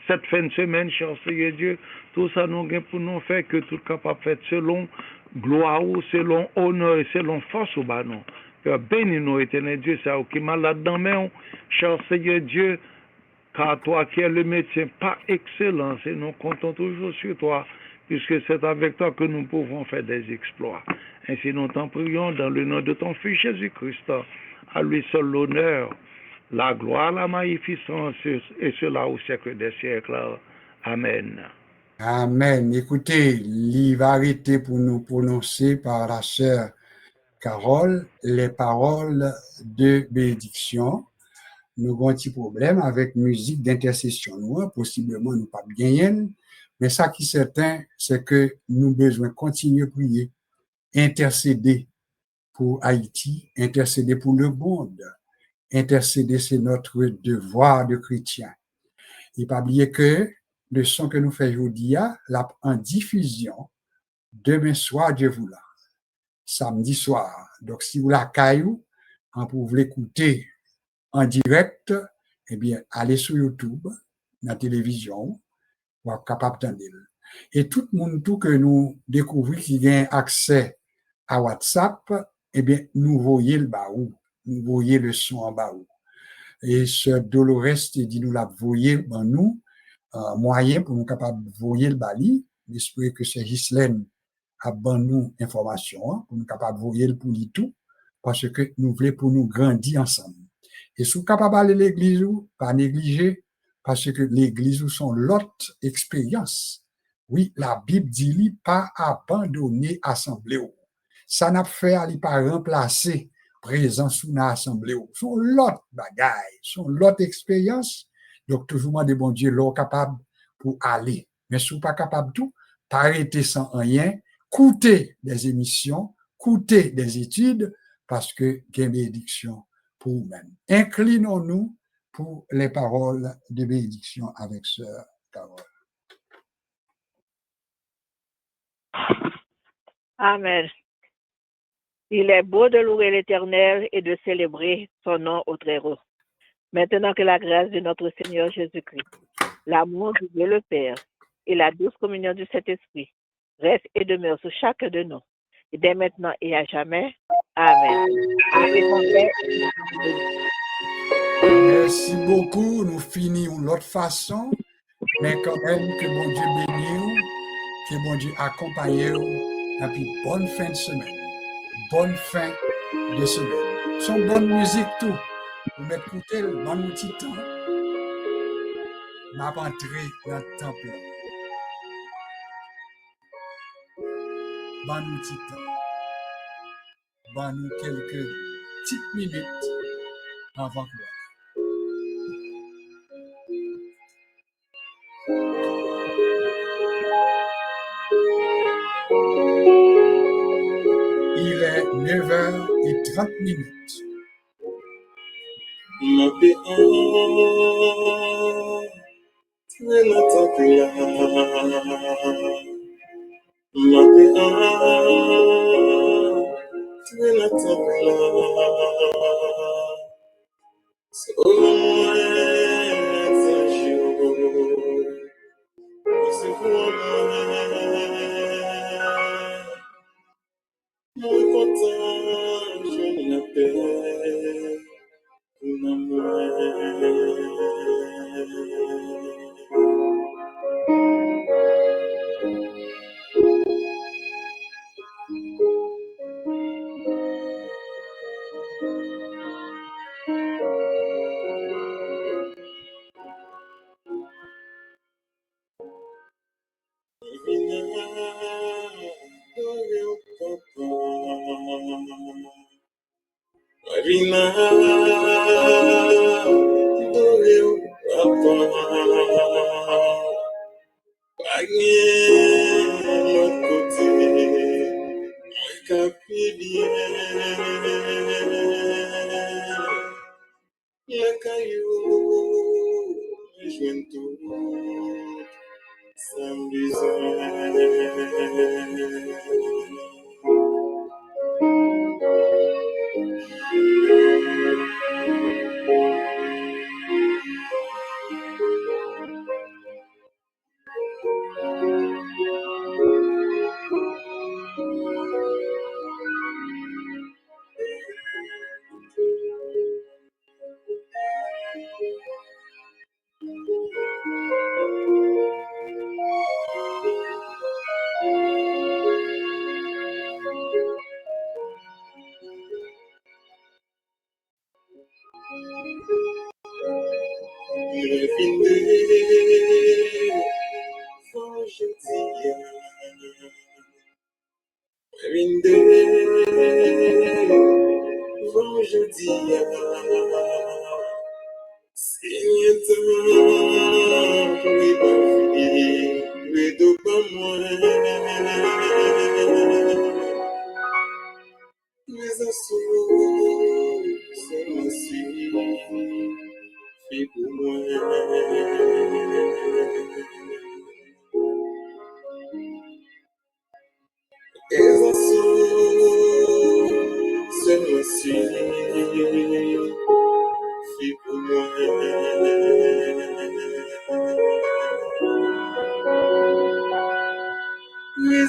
Speaker 6: cette fin de semaine, cher Seigneur Dieu, tout ça nous gagne pour nous faire que tout capable faire selon gloire, selon honneur et selon force au bas non. Bénis nous, éternel Dieu, ça qui malade dans main, cher Seigneur Dieu, car toi qui es le médecin par excellence, et nous comptons toujours sur toi, puisque c'est avec toi que nous pouvons faire des exploits. Ainsi nous t'en prions dans le nom de ton Fils Jésus-Christ, à lui seul l'honneur, la gloire, la magnificence, et cela au siècle des siècles. Amen.
Speaker 1: Amen. Écoutez, il va arrêter pour nous prononcer par la sœur Carole les paroles de bénédiction. Nous avons un petit problème avec musique d'intercession. Nous, possiblement, nous pas gagner. Mais ça qui est certain, c'est que nous avons besoin de continuer à prier, intercéder pour Haïti, intercéder pour le monde. Intercéder, c'est notre devoir de chrétien. Et pas oublier que le son que nous faisons aujourd'hui, là, en diffusion, demain soir, Dieu voulant, samedi soir. Donc, si vous la caillou, quand vous voulez l'écouter en direct, eh bien, allez sur YouTube, dans la télévision, vous êtes capable d'entendre. Et tout le monde, tout que nous découvrons qui a accès à WhatsApp, eh bien, nous voyons le baou, nous voyons le son en baou. Et ce Dolores dit nous la voyez ben nous moyen pour nous capable voyer le bali. J'espère que c'est Ghislaine a ban nous information pour nous capable voyer le pour tout parce que nous voulons pour nous grandir ensemble. Et si vous capable aller l'église ou pas négliger parce que l'église sont l'autre expérience. Oui, la Bible dit pas abandonner assemblée. Ça n'a fait aller pas remplacer présence sous l'assemblée. Son l'autre bagaille, son l'autre expérience. Donc, toujours des bon Dieu, l'eau capable pour aller. Mais si vous pas capable tout, pas arrêter sans rien, coûter des émissions, coûter des études, parce que il y a bénédiction pour vous-même. Inclinons-nous pour les paroles de bénédiction avec sœur Carole.
Speaker 5: Amen. Il est beau de louer l'Éternel et de célébrer son nom au Très-Haut. Maintenant que la grâce de notre Seigneur Jésus-Christ, l'amour de Dieu le Père et la douce communion du Saint-Esprit reste et demeure sur chacun de nous, et dès maintenant et à jamais. Amen.
Speaker 1: Merci beaucoup. Nous finissons l'autre façon, mais quand même que bon Dieu bénisse, que bon Dieu accompagne, et puis bonne fin de semaine. Bonne fin de semaine. Son bonne musique tout. Vous m'écoutez, bon petit temps. M'a entré dans le temple. Bon petit temps. Bon nous quelques petites minutes avant que il est 9h30.
Speaker 2: Rinde, vent jeudi, c'est temps, oui, pas fini, mais de pas moins. Mais un sourd, c'est moi si, fait pour moi. Et un sourd, c'est moi si, fait pour moi. Mais un